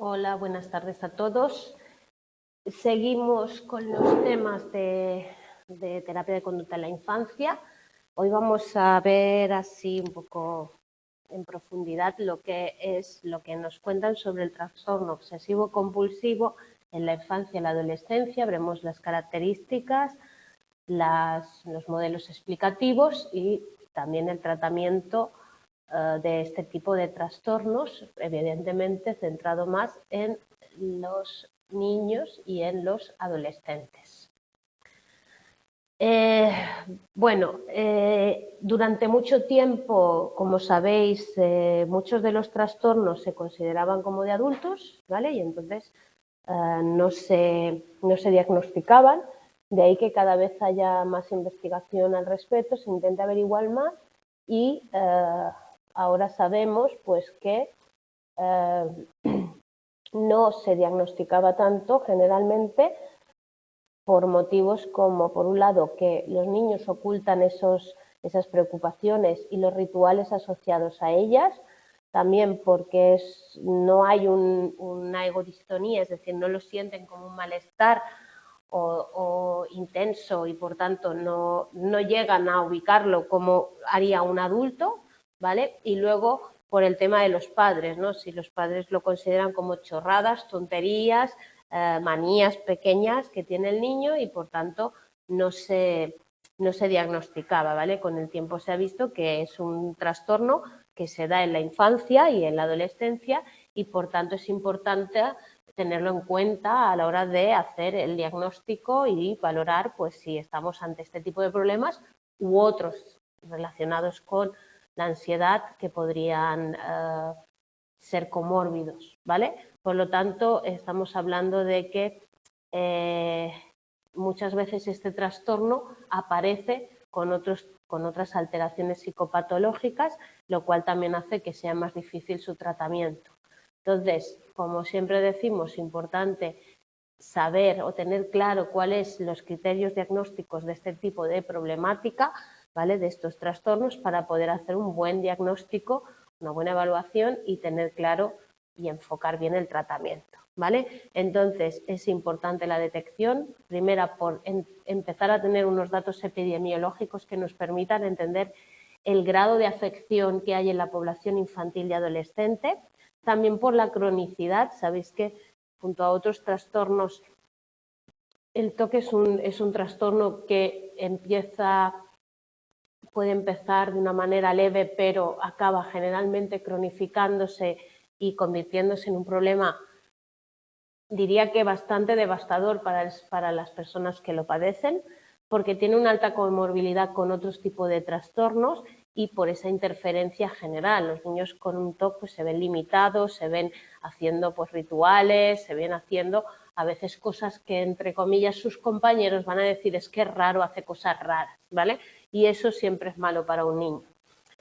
Hola, buenas tardes a todos. Seguimos con los temas de terapia de conducta en la infancia. Hoy vamos a ver así un poco en profundidad lo que nos cuentan sobre el trastorno obsesivo compulsivo en la infancia y la adolescencia. Veremos las características, los modelos explicativos y también el tratamiento de este tipo de trastornos, evidentemente centrado más en los niños y en los adolescentes. Durante mucho tiempo, como sabéis, muchos de los trastornos se consideraban como de adultos, ¿vale? Y entonces no se diagnosticaban, de ahí que cada vez haya más investigación al respecto, se intenta averiguar más y ahora sabemos pues que no se diagnosticaba tanto generalmente por motivos como, por un lado, que los niños ocultan esas preocupaciones y los rituales asociados a ellas, también porque no hay una egodistonía, es decir, no lo sienten como un malestar o intenso y por tanto no llegan a ubicarlo como haría un adulto, ¿vale? Y luego por el tema de los padres, ¿no? Si los padres lo consideran como chorradas, tonterías, manías pequeñas que tiene el niño y por tanto no se diagnosticaba, ¿vale? Con el tiempo se ha visto que es un trastorno que se da en la infancia y en la adolescencia y por tanto es importante tenerlo en cuenta a la hora de hacer el diagnóstico y valorar pues si estamos ante este tipo de problemas u otros relacionados con la ansiedad que podrían ser comórbidos, ¿vale? Por lo tanto, estamos hablando de que muchas veces este trastorno aparece con otras alteraciones psicopatológicas, lo cual también hace que sea más difícil su tratamiento. Entonces, como siempre decimos, importante saber o tener claro cuáles son los criterios diagnósticos de este tipo de problemática, ¿vale? De estos trastornos para poder hacer un buen diagnóstico, una buena evaluación y tener claro y enfocar bien el tratamiento, ¿vale? Entonces, es importante la detección, primera por empezar a tener unos datos epidemiológicos que nos permitan entender el grado de afección que hay en la población infantil y adolescente, también por la cronicidad, sabéis que junto a otros trastornos el TOC es un trastorno que puede empezar de una manera leve, pero acaba generalmente cronificándose y convirtiéndose en un problema, diría que bastante devastador para las personas que lo padecen, porque tiene una alta comorbilidad con otros tipos de trastornos y por esa interferencia general. Los niños con un TOC pues, se ven limitados, se ven haciendo pues, rituales, se ven haciendo a veces cosas que, entre comillas, sus compañeros van a decir es que es raro, hace cosas raras, ¿vale? Y eso siempre es malo para un niño.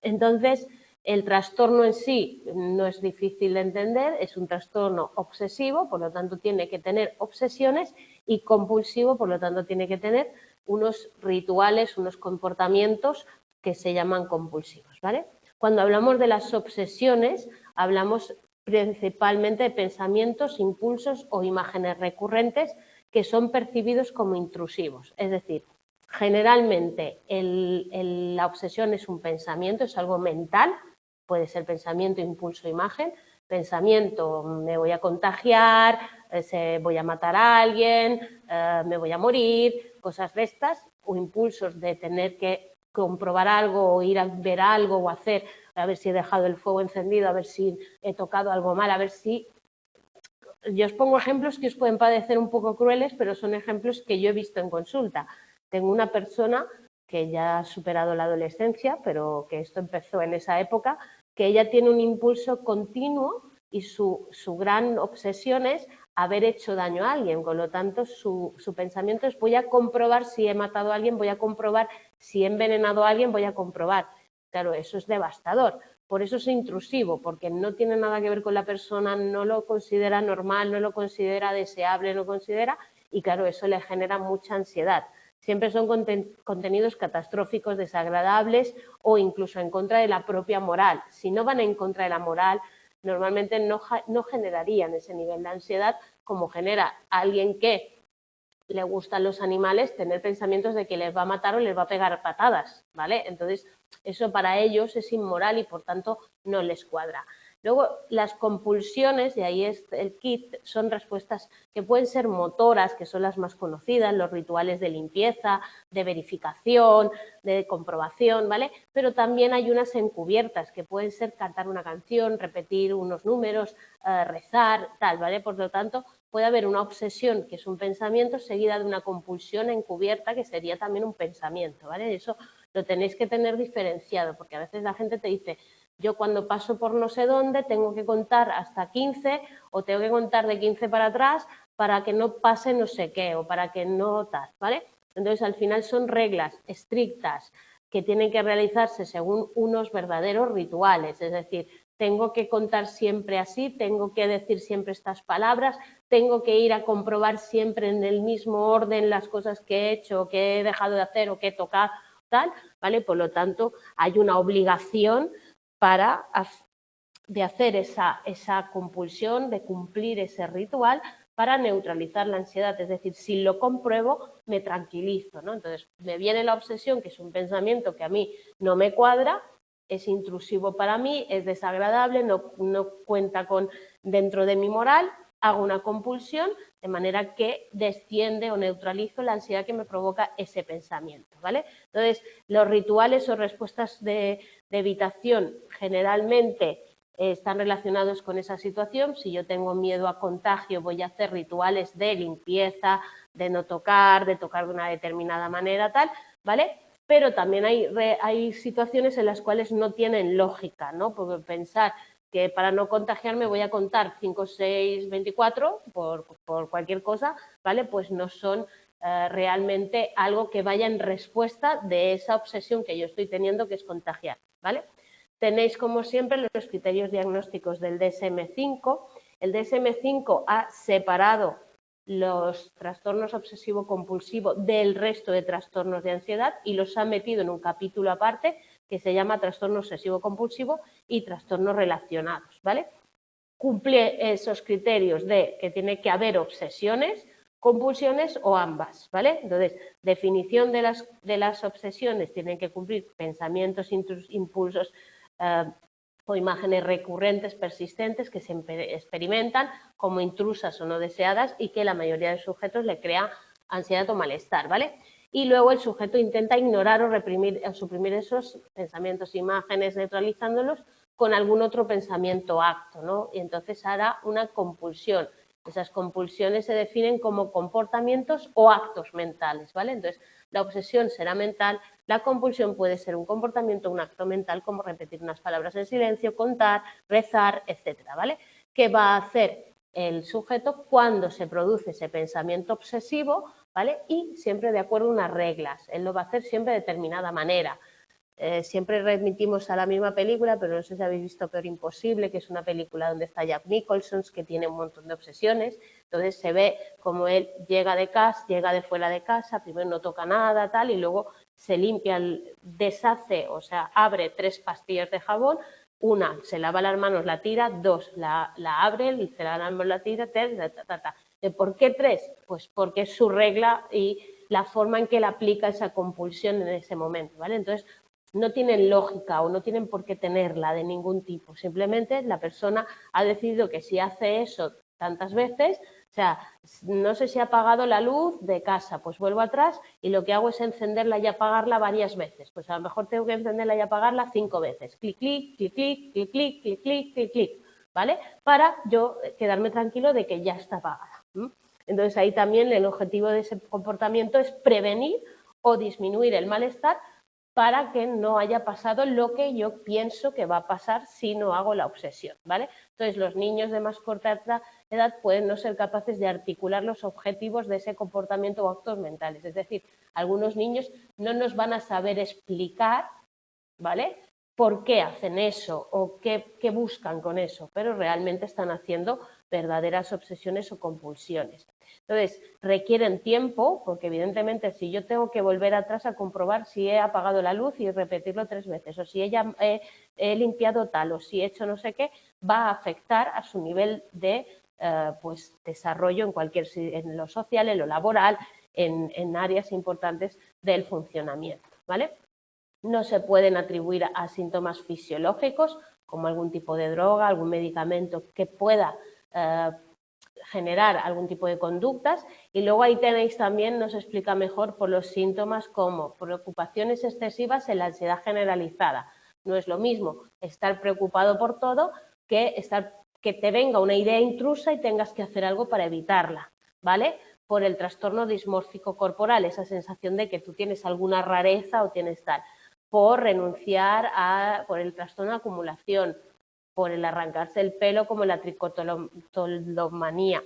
Entonces, el trastorno en sí no es difícil de entender, es un trastorno obsesivo, por lo tanto tiene que tener obsesiones, y compulsivo, por lo tanto tiene que tener unos rituales, unos comportamientos que se llaman compulsivos, ¿vale? Cuando hablamos de las obsesiones, hablamos principalmente de pensamientos, impulsos o imágenes recurrentes que son percibidos como intrusivos, es decir, generalmente la obsesión es un pensamiento, es algo mental, puede ser pensamiento, impulso, imagen. Pensamiento, me voy a contagiar, voy a matar a alguien, me voy a morir, cosas de estas, o impulsos de tener que comprobar algo o ir a ver algo o hacer, a ver si he dejado el fuego encendido, a ver si he tocado algo mal, a ver si... Yo os pongo ejemplos que os pueden parecer un poco crueles, pero son ejemplos que yo he visto en consulta. Tengo una persona que ya ha superado la adolescencia, pero que esto empezó en esa época, que ella tiene un impulso continuo y su gran obsesión es haber hecho daño a alguien. Por lo tanto, su pensamiento es voy a comprobar si he matado a alguien, voy a comprobar si he envenenado a alguien, voy a comprobar. Claro, eso es devastador. Por eso es intrusivo, porque no tiene nada que ver con la persona, no lo considera normal, no lo considera deseable, no considera, y claro, eso le genera mucha ansiedad. Siempre son contenidos catastróficos, desagradables o incluso en contra de la propia moral. Si no van en contra de la moral, normalmente no generarían ese nivel de ansiedad como genera alguien que le gustan los animales tener pensamientos de que les va a matar o les va a pegar patadas, ¿vale? Entonces, eso para ellos es inmoral y por tanto no les cuadra. Luego, las compulsiones, y ahí es el kit, son respuestas que pueden ser motoras, que son las más conocidas, los rituales de limpieza, de verificación, de comprobación, ¿vale? Pero también hay unas encubiertas, que pueden ser cantar una canción, repetir unos números, rezar, tal, ¿vale? Por lo tanto, puede haber una obsesión, que es un pensamiento, seguida de una compulsión encubierta, que sería también un pensamiento, ¿vale? Eso lo tenéis que tener diferenciado, porque a veces la gente te dice, yo cuando paso por no sé dónde tengo que contar hasta 15 o tengo que contar de 15 para atrás para que no pase no sé qué o para que no tal, ¿vale? Entonces, al final son reglas estrictas que tienen que realizarse según unos verdaderos rituales, es decir, tengo que contar siempre así, tengo que decir siempre estas palabras, tengo que ir a comprobar siempre en el mismo orden las cosas que he hecho, que he dejado de hacer o que he tocado, tal, ¿vale? Por lo tanto, hay una obligación de hacer esa compulsión, de cumplir ese ritual para neutralizar la ansiedad. Es decir, si lo compruebo, me tranquilizo, ¿no? Entonces, me viene la obsesión, que es un pensamiento que a mí no me cuadra, es intrusivo para mí, es desagradable, no cuenta con dentro de mi moral, hago una compulsión de manera que desciende o neutralizo la ansiedad que me provoca ese pensamiento, ¿vale? Entonces, los rituales o respuestas de evitación generalmente están relacionados con esa situación. Si yo tengo miedo a contagio, voy a hacer rituales de limpieza, de no tocar, de tocar de una determinada manera, tal, ¿vale? Pero también hay situaciones en las cuales no tienen lógica, ¿no? Porque pensar que para no contagiarme voy a contar 5, 6, 24 por cualquier cosa, ¿vale? Pues no son realmente algo que vaya en respuesta de esa obsesión que yo estoy teniendo, que es contagiar, ¿vale? Tenéis, como siempre, los criterios diagnósticos del DSM-5. El DSM-5 ha separado los trastornos obsesivo-compulsivo del resto de trastornos de ansiedad y los ha metido en un capítulo aparte que se llama trastorno obsesivo-compulsivo y trastornos relacionados, ¿vale? Cumple esos criterios de que tiene que haber obsesiones, compulsiones o ambas, ¿vale? Entonces, definición de las obsesiones, tienen que cumplir pensamientos, impulsos o imágenes recurrentes, persistentes, que se experimentan como intrusas o no deseadas y que la mayoría de sujetos le crea ansiedad o malestar, ¿vale? Y luego el sujeto intenta ignorar o reprimir o suprimir esos pensamientos, imágenes, neutralizándolos con algún otro pensamiento acto, ¿no? Y entonces hará una compulsión. Esas compulsiones se definen como comportamientos o actos mentales, ¿vale? Entonces, la obsesión será mental, la compulsión puede ser un comportamiento, un acto mental, como repetir unas palabras en silencio, contar, rezar, etcétera, ¿vale? ¿Qué va a hacer el sujeto cuando se produce ese pensamiento obsesivo, ¿vale? Y siempre de acuerdo a unas reglas. Él lo va a hacer siempre de determinada manera. Siempre remitimos a la misma película, pero no sé si habéis visto Peor Imposible, que es una película donde está Jack Nicholson, que tiene un montón de obsesiones. Entonces se ve como él llega de fuera de casa, primero no toca nada, tal, y luego se limpia, deshace, o sea, abre 3 pastillas de jabón, una, se lava las manos, la tira, 2, la abre, se lava las manos, la tira, 3, ¿Por qué 3? Pues porque es su regla y la forma en que él aplica esa compulsión en ese momento, ¿vale? Entonces, no tienen lógica o no tienen por qué tenerla de ningún tipo. Simplemente la persona ha decidido que si hace eso tantas veces, o sea, no sé si ha apagado la luz de casa, pues vuelvo atrás y lo que hago es encenderla y apagarla varias veces. Pues a lo mejor tengo que encenderla y apagarla 5 veces. Clic, clic, clic, clic, clic, clic, clic, clic, clic, clic, ¿vale? Para yo quedarme tranquilo de que ya está apagada. Entonces ahí también el objetivo de ese comportamiento es prevenir o disminuir el malestar para que no haya pasado lo que yo pienso que va a pasar si no hago la obsesión, ¿vale? Entonces, los niños de más corta edad pueden no ser capaces de articular los objetivos de ese comportamiento o actos mentales. Es decir, algunos niños no nos van a saber explicar, ¿vale?, por qué hacen eso o qué buscan con eso, pero realmente están haciendo verdaderas obsesiones o compulsiones. Entonces, requieren tiempo, porque evidentemente si yo tengo que volver atrás a comprobar si he apagado la luz y repetirlo 3 veces, o si he limpiado tal, o si he hecho no sé qué, va a afectar a su nivel de pues, desarrollo en lo social, en lo laboral, en áreas importantes del funcionamiento, ¿vale? No se pueden atribuir a síntomas fisiológicos, como algún tipo de droga, algún medicamento que pueda generar algún tipo de conductas, y luego ahí tenéis también, nos explica mejor por los síntomas como preocupaciones excesivas en la ansiedad generalizada. No es lo mismo estar preocupado por todo que te venga una idea intrusa y tengas que hacer algo para evitarla, ¿vale? Por el trastorno dismórfico corporal, esa sensación de que tú tienes alguna rareza o tienes tal. Por renunciar por el trastorno de acumulación, por el arrancarse el pelo como en la tricotomanía,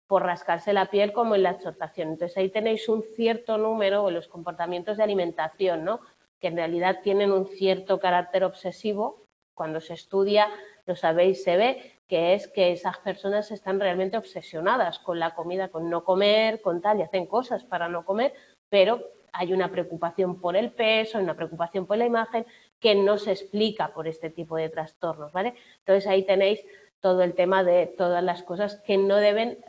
por rascarse la piel como en la exhortación. Entonces ahí tenéis un cierto número de los comportamientos de alimentación, ¿no? Que en realidad tienen un cierto carácter obsesivo. Cuando se estudia, lo sabéis, se ve que es que esas personas están realmente obsesionadas con la comida, con no comer, con tal, y hacen cosas para no comer, pero hay una preocupación por el peso, una preocupación por la imagen que no se explica por este tipo de trastornos, ¿vale? Entonces ahí tenéis todo el tema de todas las cosas que no deben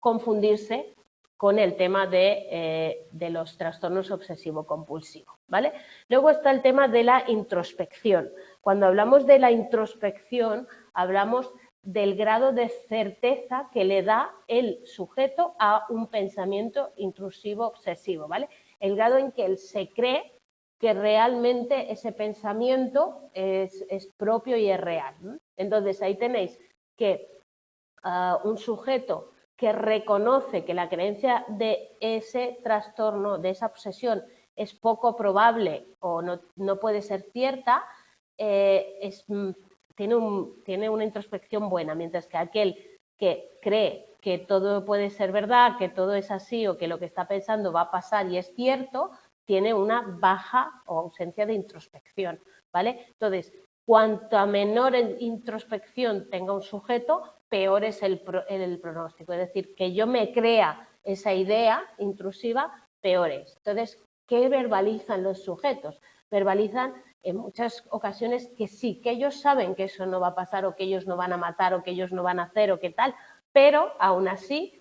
confundirse con el tema de los trastornos obsesivo-compulsivos, ¿vale? Luego está el tema de la introspección. Cuando hablamos de la introspección, hablamos del grado de certeza que le da el sujeto a un pensamiento intrusivo obsesivo, ¿vale? El grado en que él se cree que realmente ese pensamiento es propio y es real, ¿no? Entonces ahí tenéis que un sujeto que reconoce que la creencia de ese trastorno, de esa obsesión, es poco probable o no puede ser cierta, tiene una introspección buena, mientras que aquel que cree que todo puede ser verdad, que todo es así o que lo que está pensando va a pasar y es cierto, tiene una baja o ausencia de introspección, ¿vale? Entonces, cuanto menor introspección tenga un sujeto, peor es el pronóstico. Es decir, que yo me crea esa idea intrusiva, peor es. Entonces, ¿qué verbalizan los sujetos? Verbalizan en muchas ocasiones que sí, que ellos saben que eso no va a pasar o que ellos no van a matar o que ellos no van a hacer o qué tal, pero aún así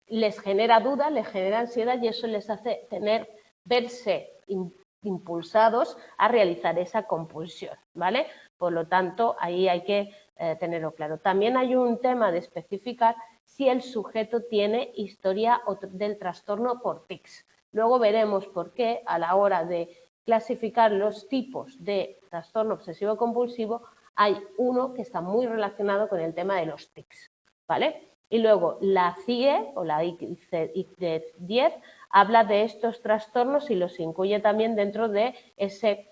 les genera duda, les genera ansiedad y eso les hace verse impulsados a realizar esa compulsión, ¿vale? Por lo tanto, ahí hay que tenerlo claro. También hay un tema de especificar si el sujeto tiene historia del trastorno por tics. Luego veremos por qué a la hora de clasificar los tipos de trastorno obsesivo-compulsivo hay uno que está muy relacionado con el tema de los tics, ¿vale? Y luego la CIE o la ICD-10 habla de estos trastornos y los incluye también dentro de ese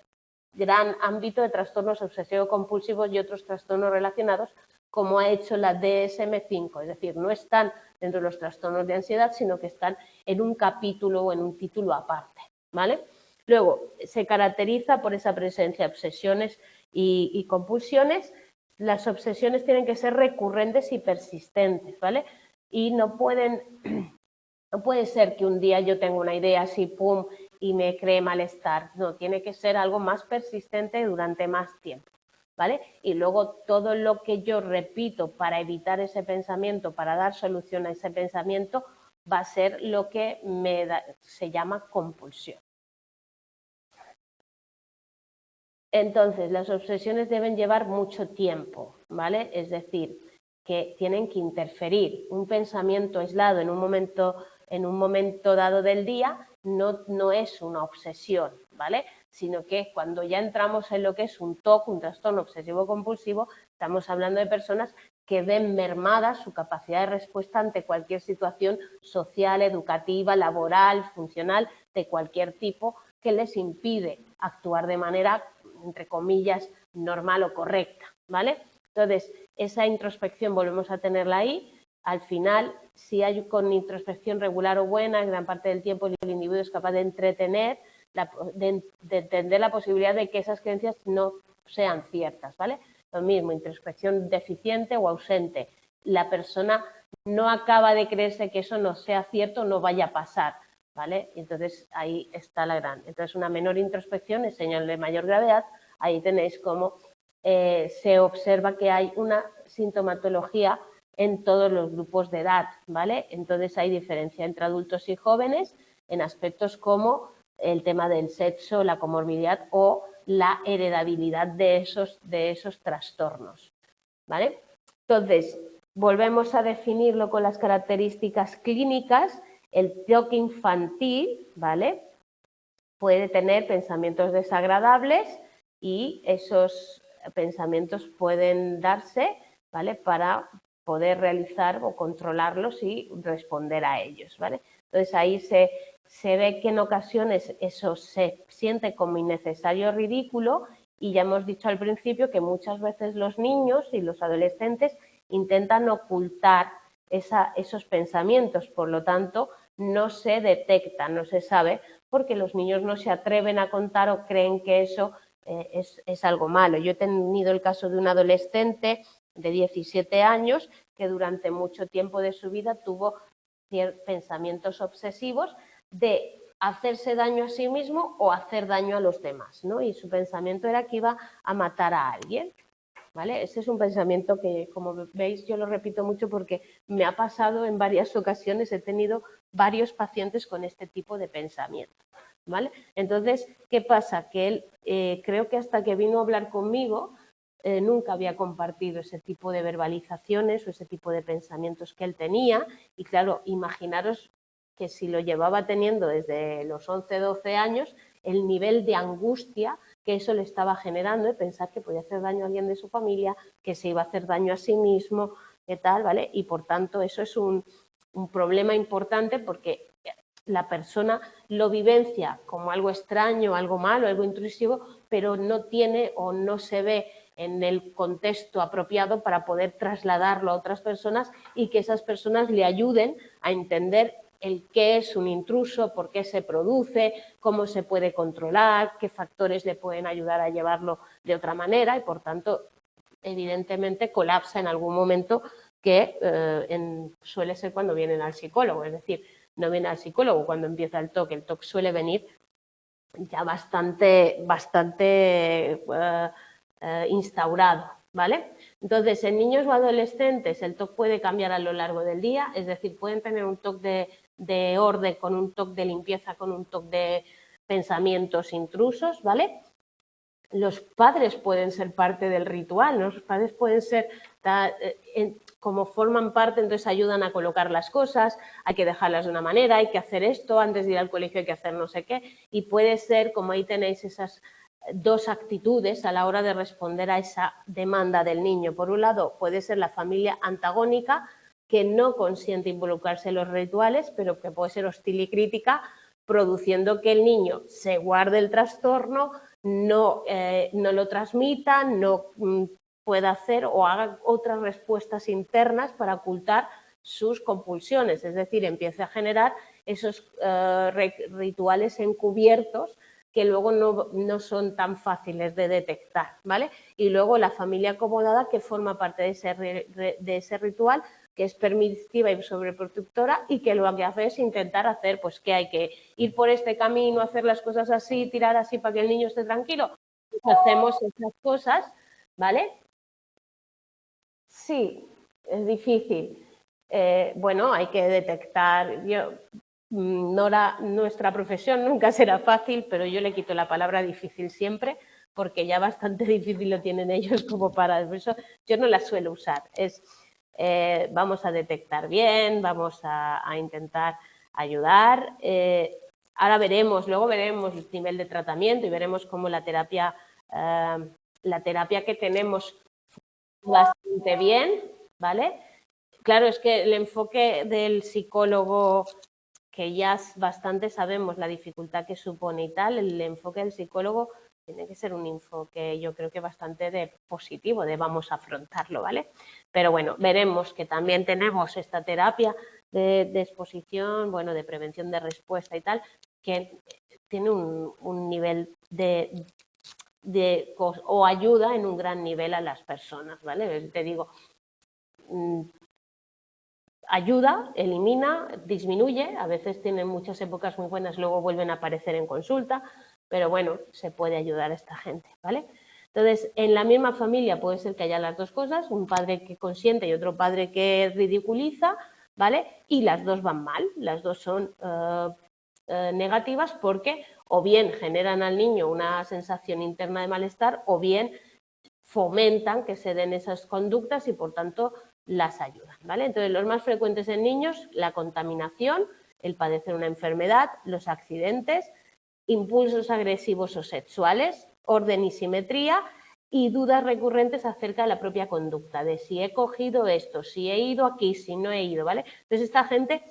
gran ámbito de trastornos obsesivo-compulsivos y otros trastornos relacionados, como ha hecho la DSM-5, es decir, no están dentro de los trastornos de ansiedad, sino que están en un capítulo o en un título aparte, ¿vale? Luego, se caracteriza por esa presencia de obsesiones y compulsiones. Las obsesiones tienen que ser recurrentes y persistentes, ¿vale? Y no puede ser que un día yo tenga una idea así, pum, y me cree malestar. No, tiene que ser algo más persistente durante más tiempo, ¿vale? Y luego todo lo que yo repito para evitar ese pensamiento, para dar solución a ese pensamiento, va a ser lo que se llama compulsión. Entonces, las obsesiones deben llevar mucho tiempo, ¿vale? Es decir, que tienen que interferir. Un pensamiento aislado en un momento dado del día no es una obsesión, ¿vale? Sino que cuando ya entramos en lo que es un TOC, un trastorno obsesivo-compulsivo, estamos hablando de personas que ven mermada su capacidad de respuesta ante cualquier situación social, educativa, laboral, funcional, de cualquier tipo, que les impide actuar de manera, entre comillas, normal o correcta, ¿vale? Entonces, esa introspección volvemos a tenerla ahí. Al final, si hay con introspección regular o buena, en gran parte del tiempo el individuo es capaz de entender la posibilidad de que esas creencias no sean ciertas, ¿vale? Lo mismo, introspección deficiente o ausente. La persona no acaba de creerse que eso no sea cierto, no vaya a pasar, ¿vale? Entonces ahí está la gran. Entonces una menor introspección es señal de mayor gravedad. Ahí tenéis cómo se observa que hay una sintomatología en todos los grupos de edad, ¿vale? Entonces hay diferencia entre adultos y jóvenes en aspectos como el tema del sexo, la comorbilidad o la heredabilidad de esos trastornos, ¿vale? Entonces, volvemos a definirlo con las características clínicas. El TOC infantil, ¿vale?, puede tener pensamientos desagradables y esos pensamientos pueden darse, ¿vale?, para poder realizar o controlarlos y responder a ellos, ¿vale? Entonces ahí se ve que en ocasiones eso se siente como innecesario o ridículo, y ya hemos dicho al principio que muchas veces los niños y los adolescentes intentan ocultar esos pensamientos, por lo tanto no se detectan, no se sabe, porque los niños no se atreven a contar o creen que eso es algo malo. Yo he tenido el caso de un adolescente de 17 años que durante mucho tiempo de su vida tuvo pensamientos obsesivos de hacerse daño a sí mismo o hacer daño a los demás, ¿no? Y su pensamiento era que iba a matar a alguien, ¿vale? Ese es un pensamiento que, como veis, yo lo repito mucho porque me ha pasado en varias ocasiones, he tenido varios pacientes con este tipo de pensamiento, ¿vale? Entonces, ¿qué pasa? Que él, creo que hasta que vino a hablar conmigo, nunca había compartido ese tipo de verbalizaciones o ese tipo de pensamientos que él tenía, y claro, imaginaros que si lo llevaba teniendo desde los 11, 12 años, el nivel de angustia que eso le estaba generando, de pensar que podía hacer daño a alguien de su familia, que se iba a hacer daño a sí mismo, qué tal, ¿vale? Y por tanto eso es un problema importante porque la persona lo vivencia como algo extraño, algo malo, algo intrusivo, pero no tiene o no se ve en el contexto apropiado para poder trasladarlo a otras personas y que esas personas le ayuden a entender el qué es un intruso, por qué se produce, cómo se puede controlar, qué factores le pueden ayudar a llevarlo de otra manera y, por tanto, evidentemente colapsa en algún momento que suele ser cuando vienen al psicólogo, es decir, no viene al psicólogo cuando empieza el TOC suele venir ya bastante instaurado, ¿vale? Entonces, en niños o adolescentes el TOC puede cambiar a lo largo del día, es decir, pueden tener un TOC de orden con un TOC de limpieza, con un TOC de pensamientos intrusos, ¿vale? Los padres pueden ser parte del ritual, ¿no? Los padres pueden ser, como forman parte, entonces ayudan a colocar las cosas, hay que dejarlas de una manera, hay que hacer esto, antes de ir al colegio hay que hacer no sé qué, y puede ser, como ahí tenéis esas dos actitudes a la hora de responder a esa demanda del niño. Por un lado, puede ser la familia antagónica, que no consiente involucrarse en los rituales, pero que puede ser hostil y crítica, produciendo que el niño se guarde el trastorno, no lo transmita, no pueda hacer o haga otras respuestas internas para ocultar sus compulsiones, es decir, empiece a generar esos rituales encubiertos que luego no son tan fáciles de detectar, ¿vale? Y luego la familia acomodada, que forma parte de ese ritual, que es permisiva y sobreprotectora y que lo que hace es intentar hacer, pues que hay que ir por este camino, hacer las cosas así, tirar así para que el niño esté tranquilo. Pues hacemos esas cosas, ¿vale? Sí, es difícil. Bueno, hay que detectar. Nora, nuestra profesión nunca será fácil, pero yo le quito la palabra difícil siempre, porque ya bastante difícil lo tienen ellos como para eso. Yo no la suelo usar. Vamos a detectar bien, vamos a intentar ayudar. Ahora luego veremos el nivel de tratamiento y veremos cómo la terapia que tenemos bastante bien, ¿vale? Claro, es que el enfoque del psicólogo, que ya bastante sabemos la dificultad que supone y tal, el enfoque del psicólogo tiene que ser un enfoque, yo creo que bastante positivo, de vamos a afrontarlo, ¿vale? Pero bueno, veremos que también tenemos esta terapia de exposición, bueno, de prevención de respuesta y tal, que tiene un nivel o ayuda en un gran nivel a las personas, ¿vale? Te digo, ayuda, elimina, disminuye, a veces tienen muchas épocas muy buenas, luego vuelven a aparecer en consulta, pero bueno, se puede ayudar a esta gente, ¿vale? Entonces, en la misma familia puede ser que haya las dos cosas, un padre que consiente y otro padre que ridiculiza, ¿vale? Y las dos van mal, las dos son negativas porque o bien generan al niño una sensación interna de malestar o bien fomentan que se den esas conductas y por tanto las ayudan, ¿vale? Entonces, los más frecuentes en niños, la contaminación, el padecer una enfermedad, los accidentes, impulsos agresivos o sexuales, orden y simetría y dudas recurrentes acerca de la propia conducta, de si he cogido esto, si he ido aquí, si no he ido, ¿vale? Entonces, esta gente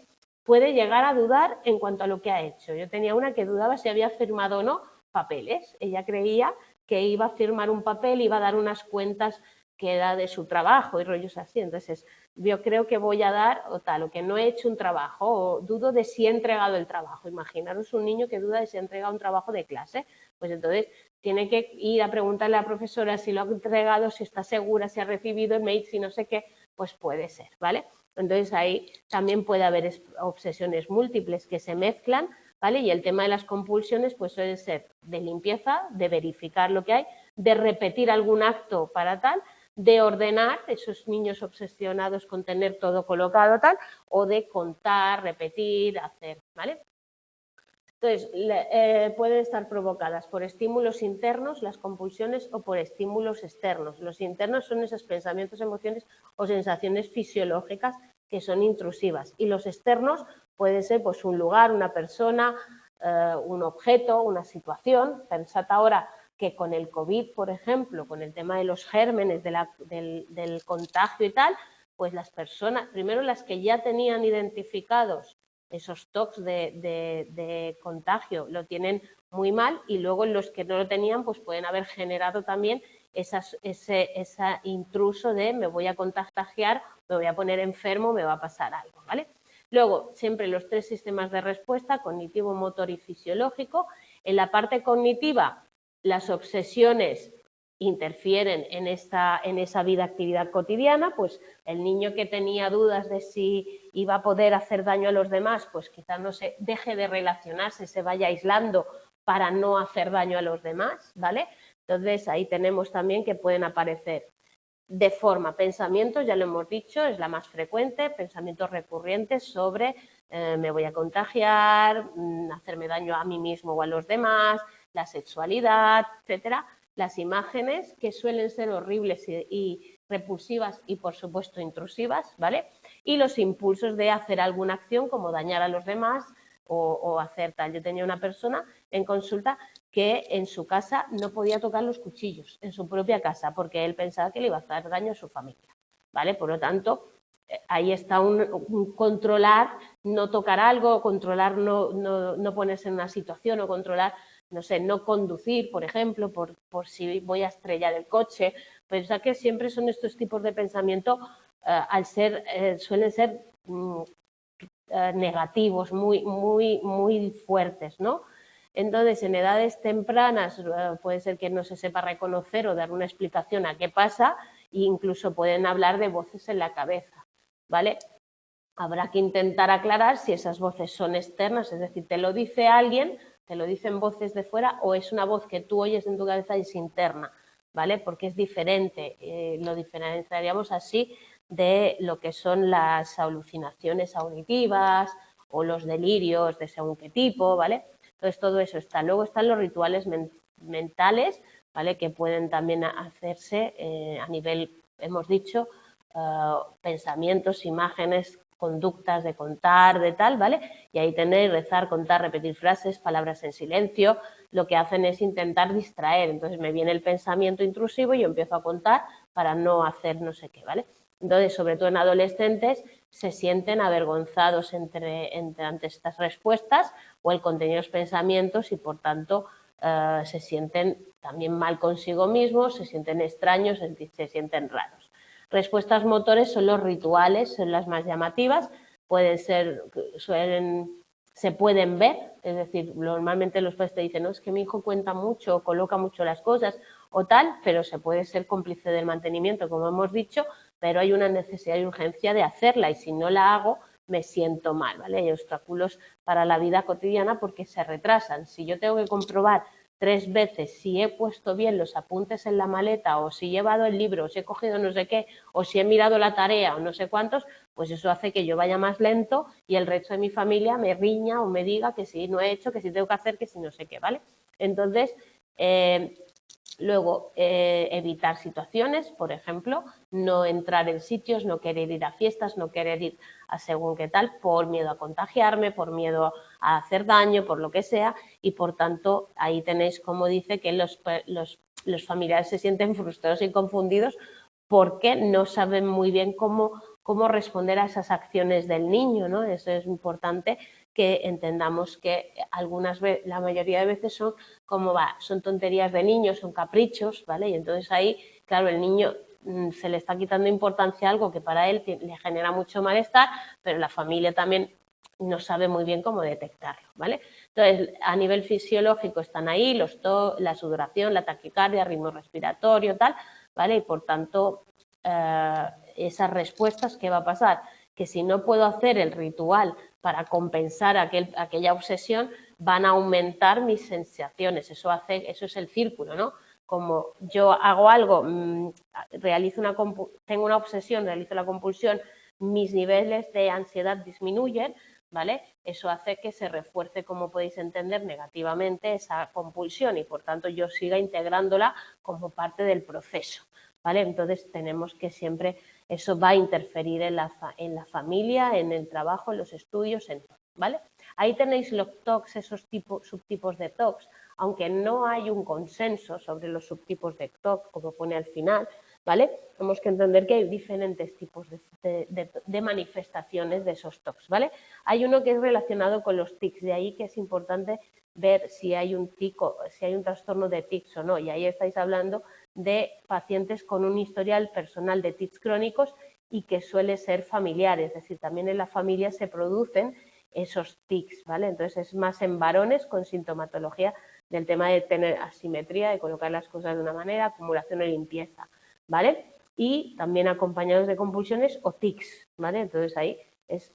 puede llegar a dudar en cuanto a lo que ha hecho. Yo tenía una que dudaba si había firmado o no papeles. Ella creía que iba a firmar un papel, iba a dar unas cuentas que era de su trabajo y rollos así. Entonces, yo creo que voy a dar o tal, o que no he hecho un trabajo, o dudo de si he entregado el trabajo. Imaginaros un niño que duda de si ha entregado un trabajo de clase. Pues entonces tiene que ir a preguntarle a la profesora si lo ha entregado, si está segura, si ha recibido el mail, si no sé qué, pues puede ser, ¿vale? Entonces ahí también puede haber obsesiones múltiples que se mezclan, ¿vale? Y el tema de las compulsiones pues suele ser de limpieza, de verificar lo que hay, de repetir algún acto para tal, de ordenar, esos niños obsesionados con tener todo colocado tal, o de contar, repetir, hacer, ¿vale? Entonces, pueden estar provocadas por estímulos internos, las compulsiones, o por estímulos externos. Los internos son esos pensamientos, emociones o sensaciones fisiológicas que son intrusivas. Y los externos pueden ser pues, un lugar, una persona, un objeto, una situación. Pensad ahora que con el COVID, por ejemplo, con el tema de los gérmenes, del contagio y tal, pues las personas, primero las que ya tenían identificados esos TOCs de contagio lo tienen muy mal y luego los que no lo tenían pues pueden haber generado también ese intruso de me voy a contagiar, me voy a poner enfermo, me va a pasar algo, ¿vale? Luego, siempre los tres sistemas de respuesta, cognitivo, motor y fisiológico. En la parte cognitiva, las obsesiones interfieren en esa vida, actividad cotidiana, pues el niño que tenía dudas de si iba a poder hacer daño a los demás, pues quizás no se deje de relacionarse, se vaya aislando para no hacer daño a los demás, ¿vale? Entonces ahí tenemos también que pueden aparecer de forma pensamientos, ya lo hemos dicho, es la más frecuente, pensamientos recurrentes sobre me voy a contagiar, hacerme daño a mí mismo o a los demás, la sexualidad, etcétera. Las imágenes, que suelen ser horribles y repulsivas y, por supuesto, intrusivas, ¿vale? Y los impulsos de hacer alguna acción como dañar a los demás o hacer tal. Yo tenía una persona en consulta que en su casa no podía tocar los cuchillos, en su propia casa, porque él pensaba que le iba a hacer daño a su familia, ¿vale? Por lo tanto, ahí está un controlar, no tocar algo, controlar no ponerse en una situación o controlar, no sé, no conducir, por ejemplo, por si voy a estrellar el coche. Pensar que siempre son estos tipos de pensamiento, suelen ser negativos, muy fuertes, ¿no? Entonces, en edades tempranas puede ser que no se sepa reconocer o dar una explicación a qué pasa e incluso pueden hablar de voces en la cabeza, ¿vale? Habrá que intentar aclarar si esas voces son externas, es decir, te lo dice alguien, te lo dicen voces de fuera o es una voz que tú oyes en tu cabeza y es interna, ¿vale? Porque es diferente, lo diferenciaríamos así de lo que son las alucinaciones auditivas o los delirios de según qué tipo, ¿vale? Entonces todo eso está. Luego están los rituales mentales, ¿vale? Que pueden también hacerse a nivel, hemos dicho, pensamientos, imágenes, conductas de contar, de tal, ¿vale? Y ahí tenéis rezar, contar, repetir frases, palabras en silencio, lo que hacen es intentar distraer. Entonces me viene el pensamiento intrusivo y yo empiezo a contar para no hacer no sé qué, ¿vale? Entonces, sobre todo en adolescentes, se sienten avergonzados ante estas respuestas o el contenido de los pensamientos y, por tanto, se sienten también mal consigo mismos, se sienten extraños, se sienten raros. Respuestas motores son los rituales, son las más llamativas, se pueden ver, es decir, normalmente los padres te dicen, no, es que mi hijo cuenta mucho, coloca mucho las cosas o tal, pero se puede ser cómplice del mantenimiento, como hemos dicho, pero hay una necesidad y urgencia de hacerla y si no la hago me siento mal, ¿vale? Hay obstáculos para la vida cotidiana porque se retrasan. Si yo tengo que comprobar 3 veces si he puesto bien los apuntes en la maleta o si he llevado el libro o si he cogido no sé qué o si he mirado la tarea o no sé cuántos, pues eso hace que yo vaya más lento y el resto de mi familia me riña o me diga que si no he hecho, que si tengo que hacer, que si no sé qué, ¿vale? Entonces, luego, evitar situaciones, por ejemplo, no entrar en sitios, no querer ir a fiestas, no querer ir a según qué tal, por miedo a contagiarme, por miedo a hacer daño, por lo que sea, y por tanto, ahí tenéis como dice que los familiares se sienten frustrados y confundidos porque no saben muy bien cómo responder a esas acciones del niño, ¿no? Eso es importante que entendamos que la mayoría de veces son son tonterías de niños, son caprichos, ¿vale? Y entonces ahí, claro, el niño se le está quitando importancia a algo que para él le genera mucho malestar, pero la familia también no sabe muy bien cómo detectarlo, ¿vale? Entonces, a nivel fisiológico están ahí la sudoración, la taquicardia, ritmo respiratorio, tal, ¿vale? Y por tanto, esas respuestas, ¿qué va a pasar? Que si no puedo hacer el ritual para compensar aquella obsesión, van a aumentar mis sensaciones. Eso es el círculo, ¿no? Como yo hago algo, tengo una obsesión, realizo la compulsión, mis niveles de ansiedad disminuyen, ¿vale? Eso hace que se refuerce, como podéis entender, negativamente esa compulsión y por tanto yo siga integrándola como parte del proceso, ¿vale? Entonces tenemos que siempre, eso va a interferir en la familia, en el trabajo, en los estudios, en todo, ¿vale? Ahí tenéis los TOCs, esos subtipos de TOCs, aunque no hay un consenso sobre los subtipos de TOC, como pone al final, ¿vale? Tenemos que entender que hay diferentes tipos de manifestaciones de esos TOCs, ¿vale? Hay uno que es relacionado con los tics, de ahí que es importante ver si hay un trastorno de tics o no, y ahí estáis hablando de pacientes con un historial personal de tics crónicos y que suele ser familiar, es decir, también en la familia se producen esos tics, ¿vale? Entonces es más en varones con sintomatología del tema de tener asimetría, de colocar las cosas de una manera, acumulación o limpieza, ¿vale? Y también acompañados de compulsiones o tics, ¿vale? Entonces ahí es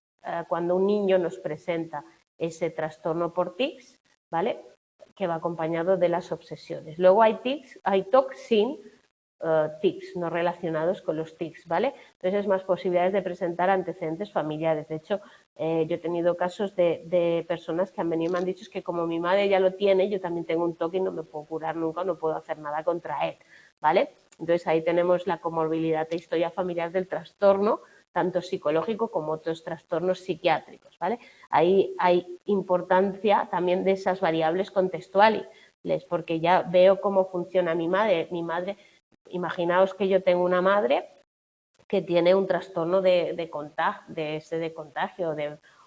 cuando un niño nos presenta ese trastorno por tics, ¿vale? Que va acompañado de las obsesiones. Luego hay TOC sin tics, no relacionados con los tics, ¿vale? Entonces es más posibilidades de presentar antecedentes familiares. De hecho, yo he tenido casos de personas que han venido y me han dicho que como mi madre ya lo tiene, yo también tengo un TOC y no me puedo curar nunca, no puedo hacer nada contra él, ¿vale? Entonces ahí tenemos la comorbilidad de historia familiar del trastorno, tanto psicológico como otros trastornos psiquiátricos, ¿vale? Ahí hay importancia también de esas variables contextuales, porque ya veo cómo funciona mi madre. Mi madre, imaginaos que yo tengo una madre que tiene un trastorno de contagio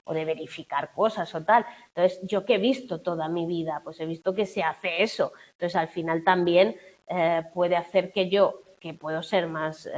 o de verificar cosas o tal. Entonces, ¿yo qué he visto toda mi vida? Pues he visto que se hace eso. Entonces, al final también puede hacer que yo, que puedo ser más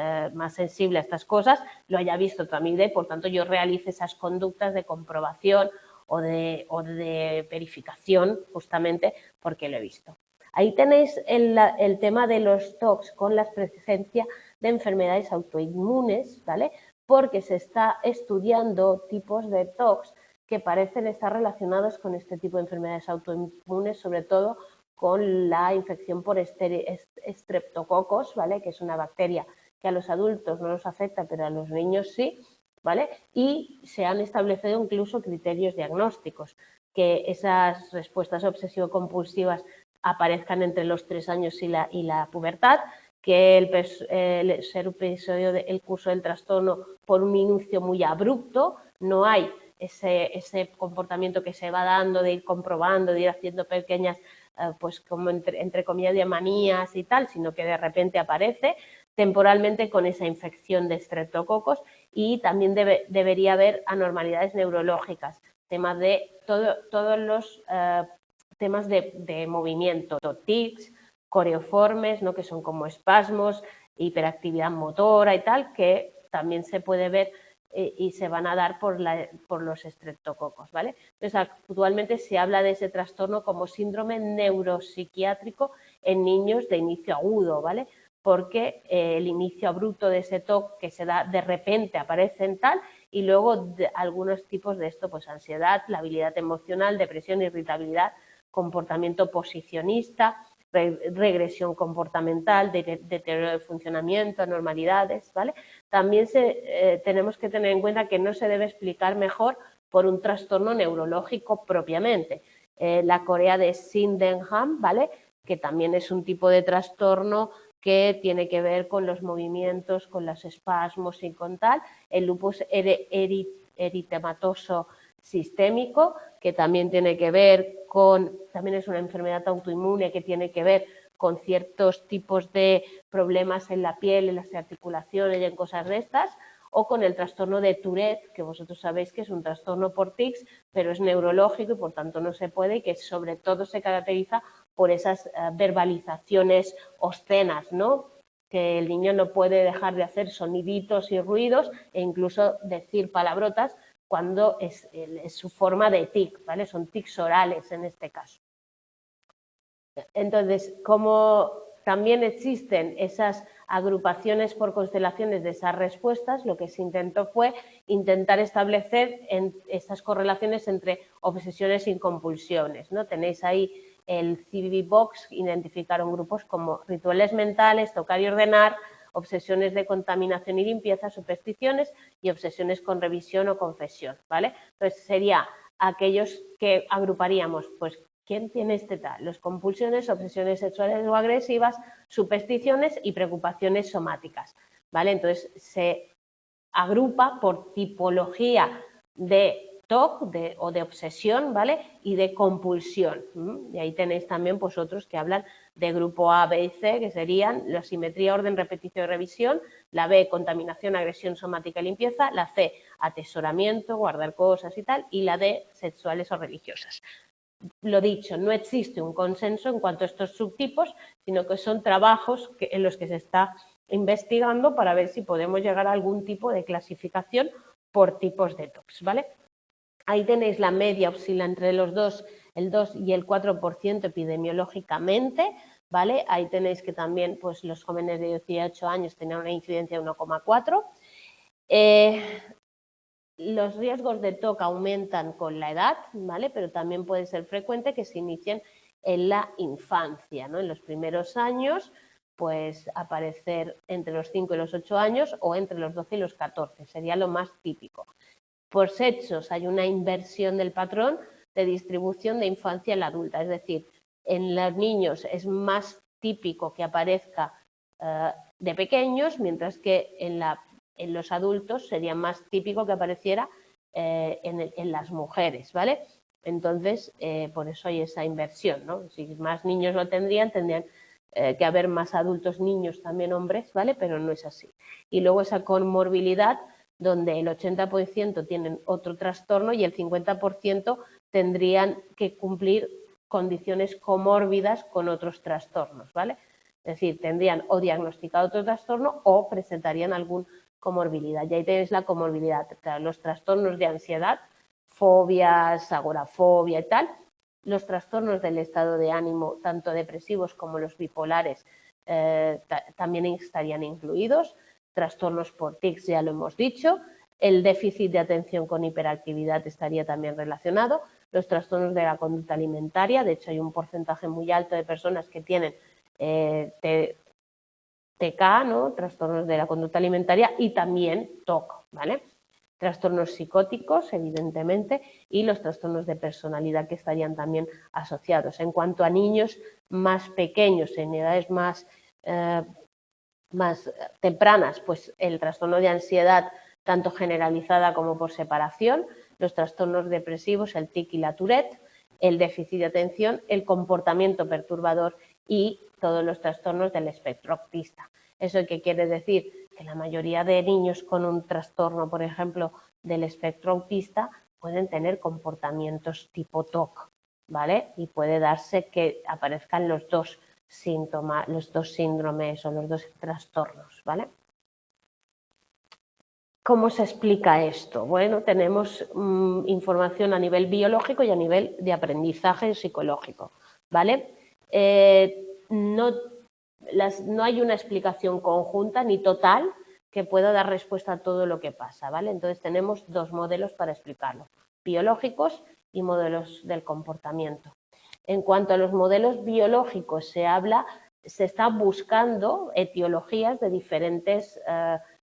sensible a estas cosas, lo haya visto toda mi vida y, por tanto, yo realice esas conductas de comprobación o de verificación justamente porque lo he visto. Ahí tenéis el tema de los TOCs con la presencia de enfermedades autoinmunes, ¿vale? Porque se está estudiando tipos de TOCs que parecen estar relacionados con este tipo de enfermedades autoinmunes, sobre todo con la infección por estreptococos, ¿vale? Que es una bacteria que a los adultos no nos afecta, pero a los niños sí, ¿vale? Y se han establecido incluso criterios diagnósticos, que esas respuestas obsesivo-compulsivas aparezcan entre los 3 años y la pubertad, que el episodio del curso del trastorno por un inicio muy abrupto, no hay ese comportamiento que se va dando de ir comprobando, de ir haciendo pequeñas, pues como entre comillas, de manías y tal, sino que de repente aparece temporalmente con esa infección de estreptococos y también debería haber anormalidades neurológicas, temas de todos los temas de movimiento, tics, coreoformes, ¿no? Que son como espasmos, hiperactividad motora y tal, que también se puede ver y se van a dar por los estreptococos, ¿vale? Entonces, actualmente se habla de ese trastorno como síndrome neuropsiquiátrico en niños de inicio agudo, ¿vale? porque el inicio abrupto de ese TOC que se da de repente aparece en tal, y luego algunos tipos de esto, pues ansiedad, labilidad emocional, depresión, irritabilidad, comportamiento posicionista, regresión comportamental, deterioro de funcionamiento, anormalidades, ¿vale? También tenemos que tener en cuenta que no se debe explicar mejor por un trastorno neurológico propiamente. La corea de Sydenham, ¿vale? Que también es un tipo de trastorno que tiene que ver con los movimientos, con los espasmos y con tal. El lupus eritematoso sistémico, que también tiene que ver con, también es una enfermedad autoinmune que tiene que ver con ciertos tipos de problemas en la piel, en las articulaciones y en cosas de estas, o con el trastorno de Tourette, que vosotros sabéis que es un trastorno por tics, pero es neurológico y por tanto no se puede, y que sobre todo se caracteriza por esas verbalizaciones obscenas, ¿no? Que el niño no puede dejar de hacer soniditos y ruidos e incluso decir palabrotas cuando es su forma de tic, ¿vale? Son tics orales en este caso. Entonces, como también existen esas agrupaciones por constelaciones de esas respuestas, lo que se intentó fue intentar establecer esas correlaciones entre obsesiones y compulsiones, ¿no? Tenéis ahí el CBB Box, identificaron grupos como rituales mentales, tocar y ordenar, obsesiones de contaminación y limpieza, supersticiones y obsesiones con revisión o confesión, ¿vale? Entonces sería aquellos que agruparíamos, pues, ¿quién tiene este tal? Los compulsiones, obsesiones sexuales o agresivas, supersticiones y preocupaciones somáticas, ¿vale? Entonces se agrupa por tipología de TOC o de obsesión, ¿vale? Y de compulsión. Y ahí tenéis también pues otros que hablan de grupo A, B y C, que serían la simetría, orden, repetición y revisión, la B, contaminación, agresión somática y limpieza, la C, atesoramiento, guardar cosas y tal, y la D, sexuales o religiosas. Lo dicho, no existe un consenso en cuanto a estos subtipos, sino que son trabajos en los que se está investigando para ver si podemos llegar a algún tipo de clasificación por tipos de TOCs, ¿vale? Ahí tenéis la media, oscila entre el 2 y el 4% epidemiológicamente, ¿vale? Ahí tenéis que también pues, los jóvenes de 18 años tenían una incidencia de 1,4. Los riesgos de TOC aumentan con la edad, ¿vale? Pero también puede ser frecuente que se inicien en la infancia, ¿no? En los primeros años, pues aparecer entre los 5 y los 8 años o entre los 12 y los 14, sería lo más típico. Por sexos hay una inversión del patrón de distribución de infancia en la adulta, es decir, en los niños es más típico que aparezca de pequeños, mientras que en los adultos sería más típico que apareciera en las mujeres, ¿vale? Entonces, por eso hay esa inversión, ¿no? Si más niños lo tendrían que haber más adultos niños, también hombres, ¿vale? Pero no es así. Y luego esa comorbilidad, donde el 80% tienen otro trastorno y el 50% tendrían que cumplir condiciones comórbidas con otros trastornos, ¿vale? Es decir, tendrían o diagnosticado otro trastorno o presentarían alguna comorbilidad. Y ahí tenéis la comorbilidad, los trastornos de ansiedad, fobias, agorafobia y tal, los trastornos del estado de ánimo, tanto depresivos como los bipolares, también estarían incluidos, trastornos por tics, ya lo hemos dicho, el déficit de atención con hiperactividad estaría también relacionado, los trastornos de la conducta alimentaria, de hecho hay un porcentaje muy alto de personas que tienen TK, ¿no? Trastornos de la conducta alimentaria y también TOC, ¿vale? Trastornos psicóticos, evidentemente, y los trastornos de personalidad que estarían también asociados. En cuanto a niños más pequeños, en edades más tempranas, pues el trastorno de ansiedad, tanto generalizada como por separación, los trastornos depresivos, el tic y la Tourette, el déficit de atención, el comportamiento perturbador y todos los trastornos del espectro autista. ¿Eso qué quiere decir? Que la mayoría de niños con un trastorno, por ejemplo, del espectro autista, pueden tener comportamientos tipo TOC, ¿vale? Y puede darse que aparezcan los dos síntomas, los dos síndromes o los dos trastornos, ¿vale? ¿Cómo se explica esto? Bueno, tenemos información a nivel biológico y a nivel de aprendizaje psicológico, ¿vale? No no hay una explicación conjunta ni total que pueda dar respuesta a todo lo que pasa, ¿vale? Entonces tenemos dos modelos para explicarlo, biológicos y modelos del comportamiento. En cuanto a los modelos biológicos, se está buscando etiologías de diferentes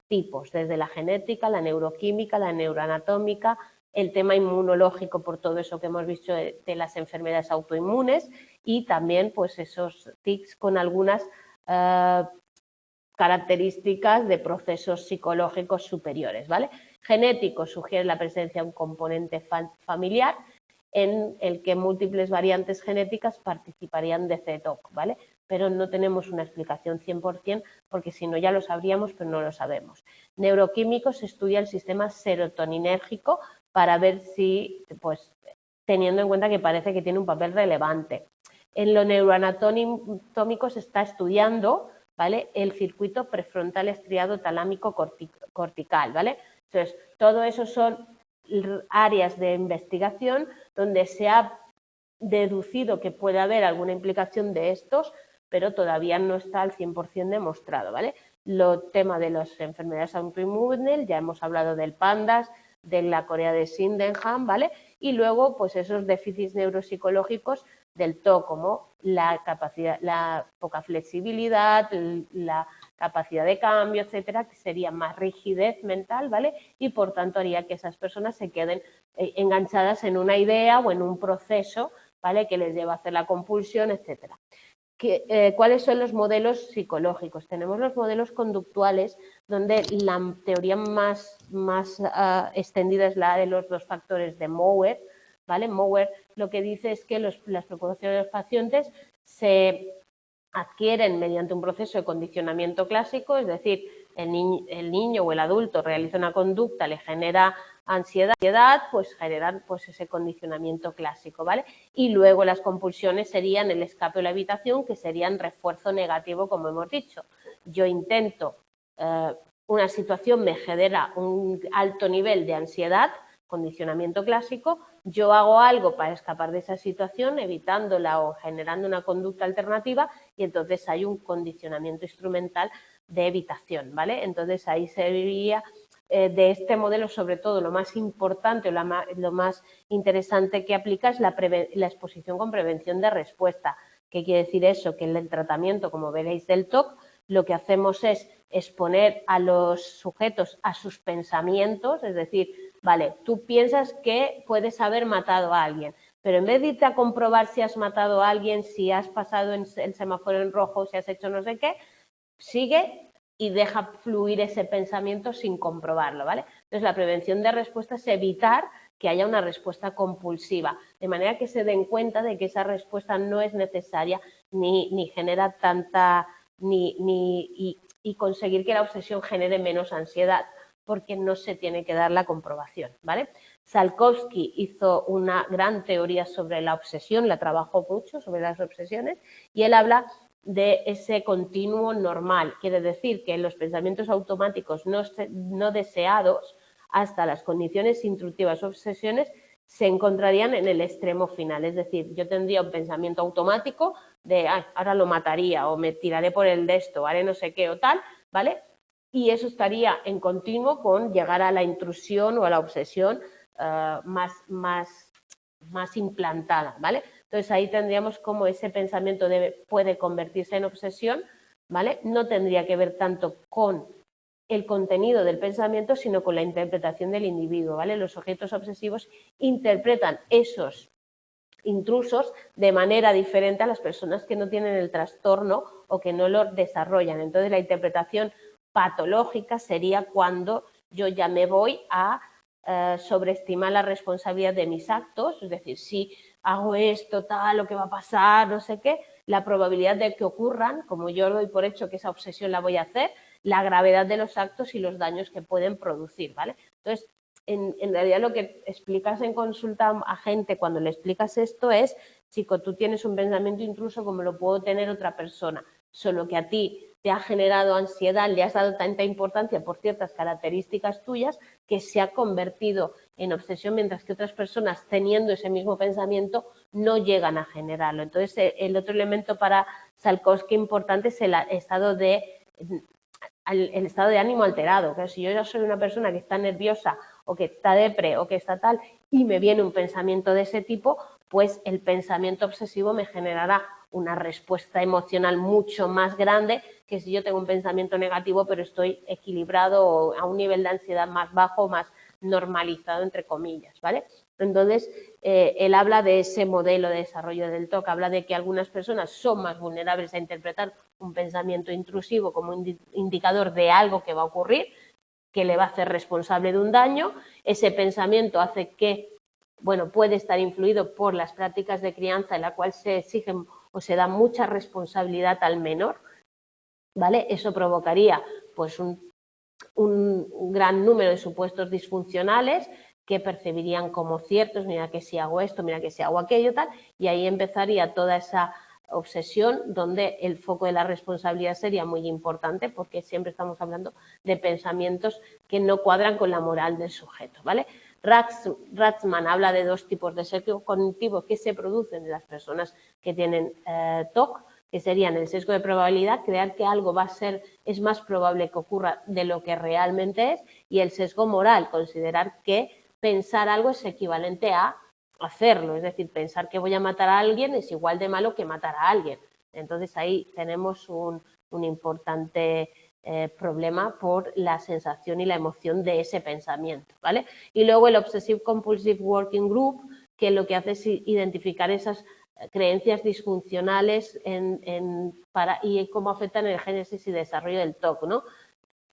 tipos, desde la genética, la neuroquímica, la neuroanatómica, el tema inmunológico por todo eso que hemos visto de las enfermedades autoinmunes y también pues esos tics con algunas características de procesos psicológicos superiores, ¿vale? Genético sugiere la presencia de un componente familiar en el que múltiples variantes genéticas participarían de CTOC, ¿vale? Pero no tenemos una explicación 100% porque si no ya lo sabríamos, pero no lo sabemos. Neuroquímico se estudia el sistema serotoninérgico para ver si, pues, teniendo en cuenta que parece que tiene un papel relevante. En lo neuroanatómico se está estudiando, ¿vale?, el circuito prefrontal estriado talámico cortical, ¿vale? Entonces, todo eso son áreas de investigación donde se ha deducido que puede haber alguna implicación de estos, pero todavía no está al 100% demostrado, ¿vale? Lo tema de las enfermedades autoinmunes, ya hemos hablado del PANDAS, de la Corea de Sydenham, ¿vale? Y luego, pues esos déficits neuropsicológicos del TOC, como la capacidad, la poca flexibilidad, la capacidad de cambio, etcétera, que sería más rigidez mental, ¿vale? Y por tanto haría que esas personas se queden enganchadas en una idea o en un proceso, ¿vale?, que les lleva a hacer la compulsión, etcétera. ¿Cuáles son los modelos psicológicos? Tenemos los modelos conductuales, donde la teoría más extendida es la de los dos factores de Mower, ¿vale? Mower lo que dice es que las preocupaciones de los pacientes se adquieren mediante un proceso de condicionamiento clásico, es decir, el niño o el adulto realiza una conducta, le genera ansiedad, pues generan pues ese condicionamiento clásico, ¿vale? Y luego las compulsiones serían el escape o la evitación, que serían refuerzo negativo, como hemos dicho. Yo intento, una situación me genera un alto nivel de ansiedad, condicionamiento clásico, yo hago algo para escapar de esa situación, evitándola o generando una conducta alternativa, y entonces hay un condicionamiento instrumental de evitación, ¿vale? Entonces ahí serviría de este modelo, sobre todo lo más importante o lo más interesante que aplica es la exposición con prevención de respuesta. ¿Qué quiere decir eso? Que en el tratamiento, como veréis, del TOC, lo que hacemos es exponer a los sujetos a sus pensamientos, es decir, vale, tú piensas que puedes haber matado a alguien, pero en vez de irte a comprobar si has matado a alguien, si has pasado el semáforo en rojo, si has hecho no sé qué, sigue y deja fluir ese pensamiento sin comprobarlo, ¿vale? Entonces, la prevención de respuesta es evitar que haya una respuesta compulsiva, de manera que se den cuenta de que esa respuesta no es necesaria ni genera tanta... y conseguir que la obsesión genere menos ansiedad, porque no se tiene que dar la comprobación, ¿vale? Salkowski hizo una gran teoría sobre la obsesión, la trabajó mucho sobre las obsesiones, y él habla de ese continuo normal. Quiere decir que los pensamientos automáticos no deseados hasta las condiciones intuitivas o obsesiones se encontrarían en el extremo final. Es decir, yo tendría un pensamiento automático de ahora lo mataría o me tiraré por el de esto, haré no sé qué o tal, ¿vale? Y eso estaría en continuo con llegar a la intrusión o a la obsesión más implantada, ¿vale? Entonces ahí tendríamos como ese pensamiento puede convertirse en obsesión, ¿vale? No tendría que ver tanto con el contenido del pensamiento, sino con la interpretación del individuo, ¿vale? Los sujetos obsesivos interpretan esos intrusos de manera diferente a las personas que no tienen el trastorno o que no lo desarrollan. Entonces, la interpretación patológica sería cuando yo ya me voy a sobreestimar la responsabilidad de mis actos, es decir, si hago esto, tal, lo que va a pasar, no sé qué, la probabilidad de que ocurran, como yo doy por hecho que esa obsesión la voy a hacer, la gravedad de los actos y los daños que pueden producir, ¿vale? Entonces, en realidad lo que explicas en consulta a gente cuando le explicas esto es, chico, tú tienes un pensamiento intruso como lo puedo tener otra persona, solo que a ti te ha generado ansiedad, le has dado tanta importancia por ciertas características tuyas que se ha convertido en obsesión, mientras que otras personas teniendo ese mismo pensamiento no llegan a generarlo. Entonces, el otro elemento para Salkowski importante es el estado de ánimo alterado. Que si yo ya soy una persona que está nerviosa o que está depre o que está tal y me viene un pensamiento de ese tipo, pues el pensamiento obsesivo me generará una respuesta emocional mucho más grande que si yo tengo un pensamiento negativo pero estoy equilibrado o a un nivel de ansiedad más bajo, más normalizado, entre comillas, ¿vale? Entonces, él habla de ese modelo de desarrollo del TOC, habla de que algunas personas son más vulnerables a interpretar un pensamiento intrusivo como un indicador de algo que va a ocurrir, que le va a hacer responsable de un daño. Ese pensamiento hace que, bueno, puede estar influido por las prácticas de crianza en la cual se exigen o se da mucha responsabilidad al menor, ¿vale? Eso provocaría pues un gran número de supuestos disfuncionales que percibirían como ciertos, mira que si hago esto, mira que si hago aquello, tal, y ahí empezaría toda esa obsesión donde el foco de la responsabilidad sería muy importante porque siempre estamos hablando de pensamientos que no cuadran con la moral del sujeto, ¿vale? Ratzmann habla de dos tipos de sesgo cognitivo que se producen en las personas que tienen TOC, que serían el sesgo de probabilidad, creer que algo va a ser, es más probable que ocurra de lo que realmente es, y el sesgo moral, considerar que pensar algo es equivalente a hacerlo, es decir, pensar que voy a matar a alguien es igual de malo que matar a alguien. Entonces ahí tenemos un importante problema por la sensación y la emoción de ese pensamiento, ¿vale? Y luego el Obsessive Compulsive Working Group, que lo que hace es identificar esas creencias disfuncionales y cómo afectan el génesis y desarrollo del TOC, ¿no?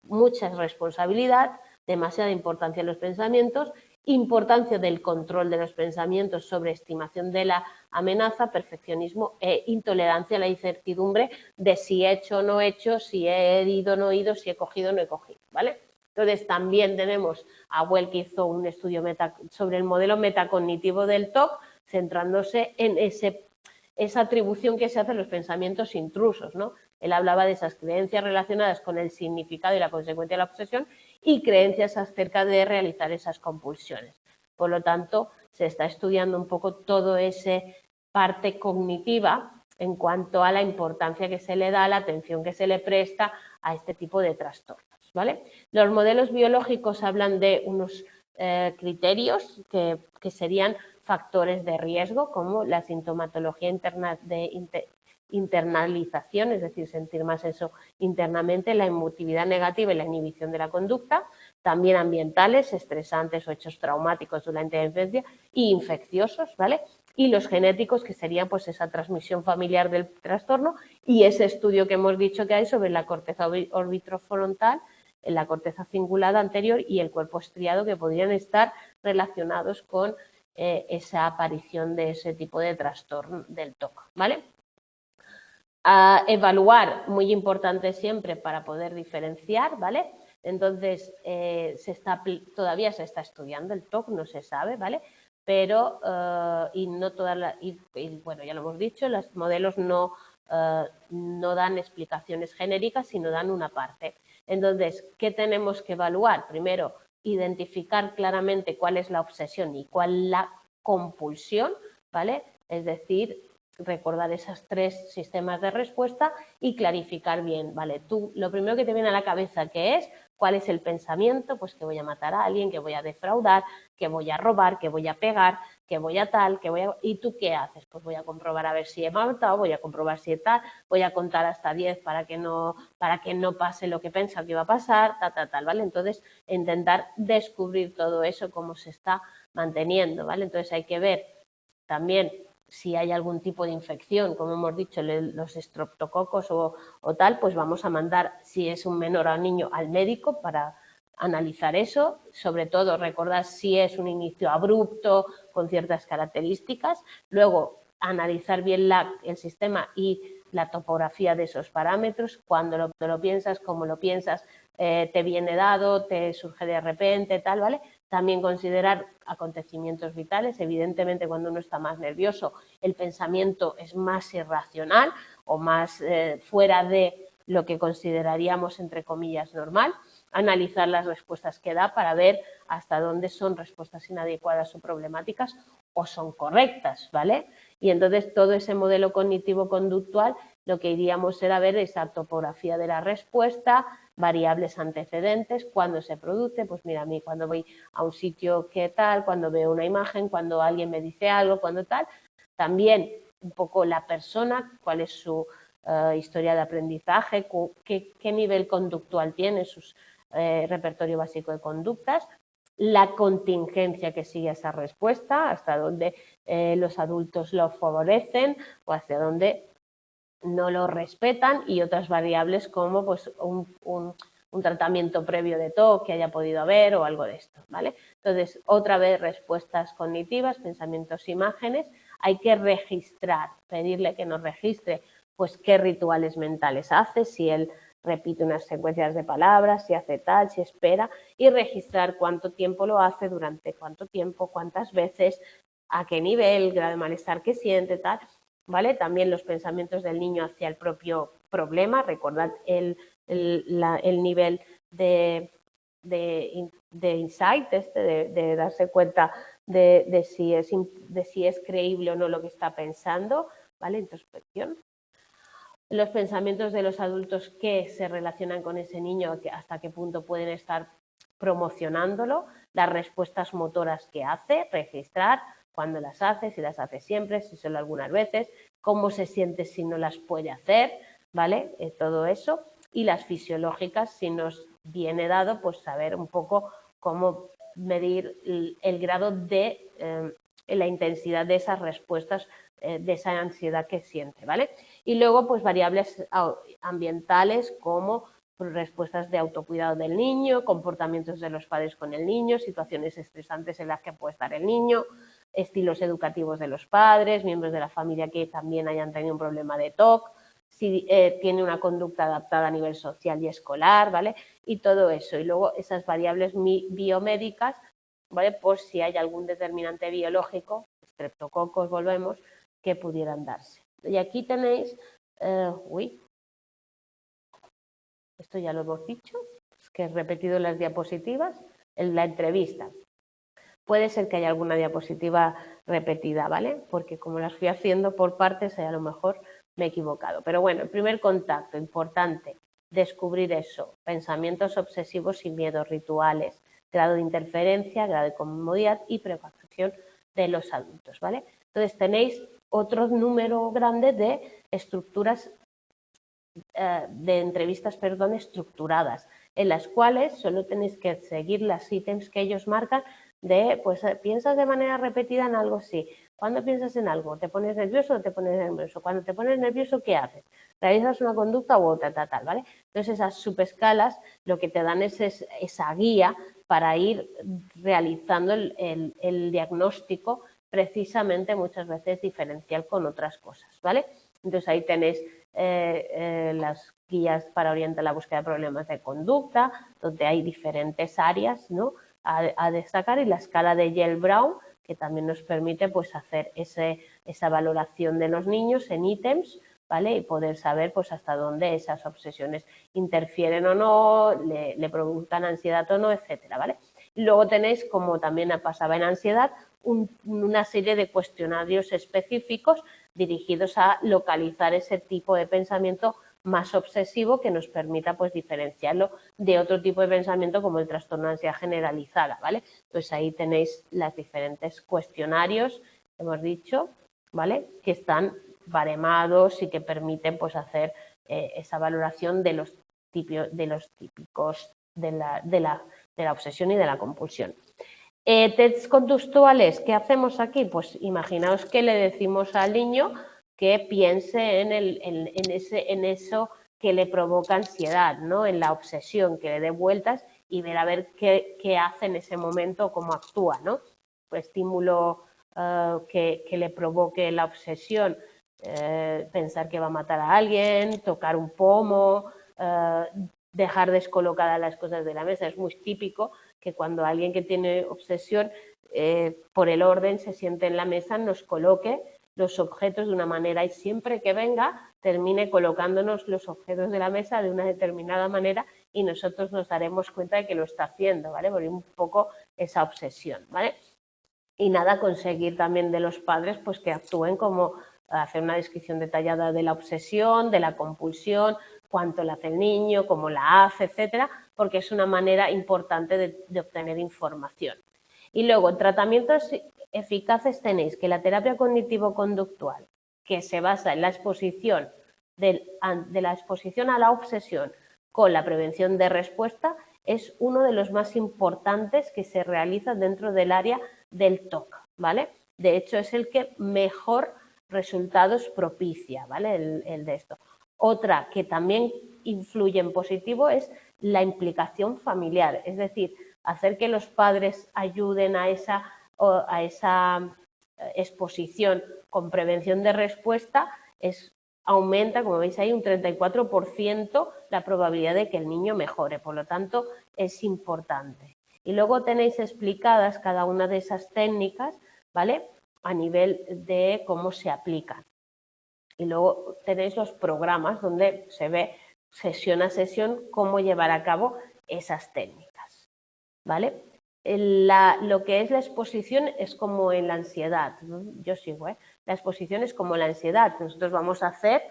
Mucha responsabilidad, demasiada importancia en los pensamientos, importancia del control de los pensamientos, sobreestimación de la amenaza, perfeccionismo e intolerancia a la incertidumbre de si he hecho o no he hecho, si he herido o no he ido, si he cogido o no he cogido, ¿vale? Entonces también tenemos a Well, que hizo un estudio sobre el modelo metacognitivo del TOC, centrándose en esa atribución que se hace a los pensamientos intrusos, ¿no? Él hablaba de esas creencias relacionadas con el significado y la consecuencia de la obsesión y creencias acerca de realizar esas compulsiones. Por lo tanto, se está estudiando un poco todo ese parte cognitiva en cuanto a la importancia que se le da, la atención que se le presta a este tipo de trastornos, ¿vale? Los modelos biológicos hablan de unos criterios que serían factores de riesgo como la sintomatología interna de internalización, es decir, sentir más eso internamente, la emotividad negativa y la inhibición de la conducta, también ambientales, estresantes o hechos traumáticos durante la infancia y infecciosos, ¿vale? Y los genéticos, que serían pues esa transmisión familiar del trastorno y ese estudio que hemos dicho que hay sobre la corteza orbitofrontal, en la corteza cingulada anterior y el cuerpo estriado, que podrían estar relacionados con esa aparición de ese tipo de trastorno del TOC, ¿vale? A evaluar, muy importante siempre para poder diferenciar, ¿vale? Entonces, todavía se está estudiando el TOC, no se sabe, ¿vale? Pero, y no todas bueno, ya lo hemos dicho, los modelos no dan explicaciones genéricas, sino dan una parte. Entonces, ¿qué tenemos que evaluar? Primero, identificar claramente cuál es la obsesión y cuál la compulsión, ¿vale? Es decir, recordar esos tres sistemas de respuesta y clarificar bien, ¿vale? Tú, lo primero que te viene a la cabeza, ¿qué es? ¿Cuál es el pensamiento? Pues que voy a matar a alguien, que voy a defraudar, que voy a robar, que voy a pegar, que voy a tal, que voy a... ¿Y tú qué haces? Pues voy a comprobar a ver si he matado, voy a comprobar si he tal, voy a contar hasta 10 para que no pase lo que pensaba que iba a pasar, tal, ¿vale? Entonces, intentar descubrir todo eso, cómo se está manteniendo, ¿vale? Entonces, hay que ver también si hay algún tipo de infección, como hemos dicho, los estreptococos o tal, pues vamos a mandar, si es un menor o un niño, al médico para analizar eso, sobre todo recordar si es un inicio abrupto con ciertas características, luego analizar bien el sistema y la topografía de esos parámetros, cuando lo piensas, cómo lo piensas, te viene dado, te surge de repente, tal, ¿vale? También considerar acontecimientos vitales. Evidentemente, cuando uno está más nervioso, el pensamiento es más irracional o más fuera de lo que consideraríamos, entre comillas, normal, analizar las respuestas que da para ver hasta dónde son respuestas inadecuadas o problemáticas o son correctas, ¿vale? Y entonces todo ese modelo cognitivo-conductual lo que iríamos era ver esa topografía de la respuesta, variables antecedentes, cuándo se produce, pues mira, a mí cuando voy a un sitio qué tal, cuando veo una imagen, cuando alguien me dice algo, cuando tal, también un poco la persona, cuál es su historia de aprendizaje, qué nivel conductual tiene, su repertorio básico de conductas, la contingencia que sigue esa respuesta, hasta dónde los adultos lo favorecen o hacia dónde no lo respetan, y otras variables como pues, un tratamiento previo de TOC que haya podido haber o algo de esto, ¿vale? Entonces, otra vez respuestas cognitivas, pensamientos, imágenes, hay que registrar, pedirle que nos registre pues qué rituales mentales hace, si él repite unas secuencias de palabras, si hace tal, si espera, y registrar cuánto tiempo lo hace, durante cuánto tiempo, cuántas veces, a qué nivel, grado de malestar que siente, tal, ¿vale? También los pensamientos del niño hacia el propio problema, recordad el nivel de insight, de darse cuenta de si es creíble o no lo que está pensando, ¿vale? Introspección. Los pensamientos de los adultos que se relacionan con ese niño, hasta qué punto pueden estar promocionándolo, las respuestas motoras que hace, registrar cuándo las hace, si las hace siempre, si solo algunas veces, cómo se siente si no las puede hacer, ¿vale? Todo eso. Y las fisiológicas, si nos viene dado, pues saber un poco cómo medir el grado de la intensidad de esas respuestas, de esa ansiedad que siente, ¿vale? Y luego, pues variables ambientales como respuestas de autocuidado del niño, comportamientos de los padres con el niño, situaciones estresantes en las que puede estar el niño, estilos educativos de los padres, miembros de la familia que también hayan tenido un problema de TOC, si tiene una conducta adaptada a nivel social y escolar, ¿vale? Y todo eso. Y luego esas variables biomédicas, ¿vale? Por si hay algún determinante biológico, estreptococos, volvemos, que pudieran darse. Y aquí tenéis, esto ya lo hemos dicho, es que he repetido las diapositivas, en la entrevista. Puede ser que haya alguna diapositiva repetida, ¿vale? Porque como las fui haciendo por partes, a lo mejor me he equivocado. Pero bueno, el primer contacto, importante, descubrir eso, pensamientos obsesivos y miedos, rituales, grado de interferencia, grado de comodidad y preocupación de los adultos, ¿vale? Entonces tenéis otro número grande de estructuras, de entrevistas, perdón, estructuradas, en las cuales solo tenéis que seguir las ítems que ellos marcan de, pues, piensas de manera repetida en algo, sí. Cuando piensas en algo, ¿te pones nervioso o te pones nervioso? Cuando te pones nervioso, ¿qué haces? ¿Realizas una conducta u otra, tal, ¿vale? Entonces, esas subescalas lo que te dan es esa guía para ir realizando el diagnóstico, precisamente muchas veces diferencial con otras cosas, ¿vale? Entonces, ahí tenéis las guías para orientar la búsqueda de problemas de conducta, donde hay diferentes áreas, ¿no?, a destacar, y la escala de Yale-Brown, que también nos permite pues hacer esa valoración de los niños en ítems, ¿vale? Y poder saber pues hasta dónde esas obsesiones interfieren o no, le provocan ansiedad o no, etcétera, ¿vale? Y luego tenéis, como también pasaba en ansiedad, una serie de cuestionarios específicos dirigidos a localizar ese tipo de pensamiento más obsesivo, que nos permita pues diferenciarlo de otro tipo de pensamiento como el trastorno de ansiedad generalizada, ¿vale? Pues ahí tenéis los diferentes cuestionarios, hemos dicho, ¿vale?, que están baremados y que permiten pues hacer esa valoración de los típicos de la obsesión y de la compulsión. Tests conductuales, ¿qué hacemos aquí? Pues imaginaos que le decimos al niño que piense en eso que le provoca ansiedad, ¿no?, en la obsesión, que le dé vueltas y ver a ver qué hace en ese momento, cómo actúa, ¿no? Pues estímulo que le provoque la obsesión, pensar que va a matar a alguien, tocar un pomo, dejar descolocadas las cosas de la mesa. Es muy típico que cuando alguien que tiene obsesión por el orden se siente en la mesa, nos coloque los objetos de una manera y siempre que venga termine colocándonos los objetos de la mesa de una determinada manera y nosotros nos daremos cuenta de que lo está haciendo, ¿vale? Porque un poco esa obsesión, ¿vale? Y nada, conseguir también de los padres pues que actúen como hacer una descripción detallada de la obsesión, de la compulsión, cuánto le hace el niño, cómo la hace, etcétera, porque es una manera importante de obtener información. Y luego, tratamientos eficaces tenéis que la terapia cognitivo-conductual, que se basa en la exposición de la exposición a la obsesión con la prevención de respuesta, es uno de los más importantes que se realiza dentro del área del TOC, ¿vale? De hecho, es el que mejor resultados propicia, ¿vale? El de esto. Otra que también influye en positivo es la implicación familiar, es decir, hacer que los padres ayuden a esa exposición con prevención de respuesta aumenta, como veis ahí, un 34% la probabilidad de que el niño mejore. Por lo tanto, es importante. Y luego tenéis explicadas cada una de esas técnicas, ¿vale? A nivel de cómo se aplican. Y luego tenéis los programas donde se ve sesión a sesión cómo llevar a cabo esas técnicas, ¿vale? Lo que es la exposición es como en la ansiedad, ¿no? Yo sigo, la exposición es como la ansiedad. Nosotros vamos a hacer,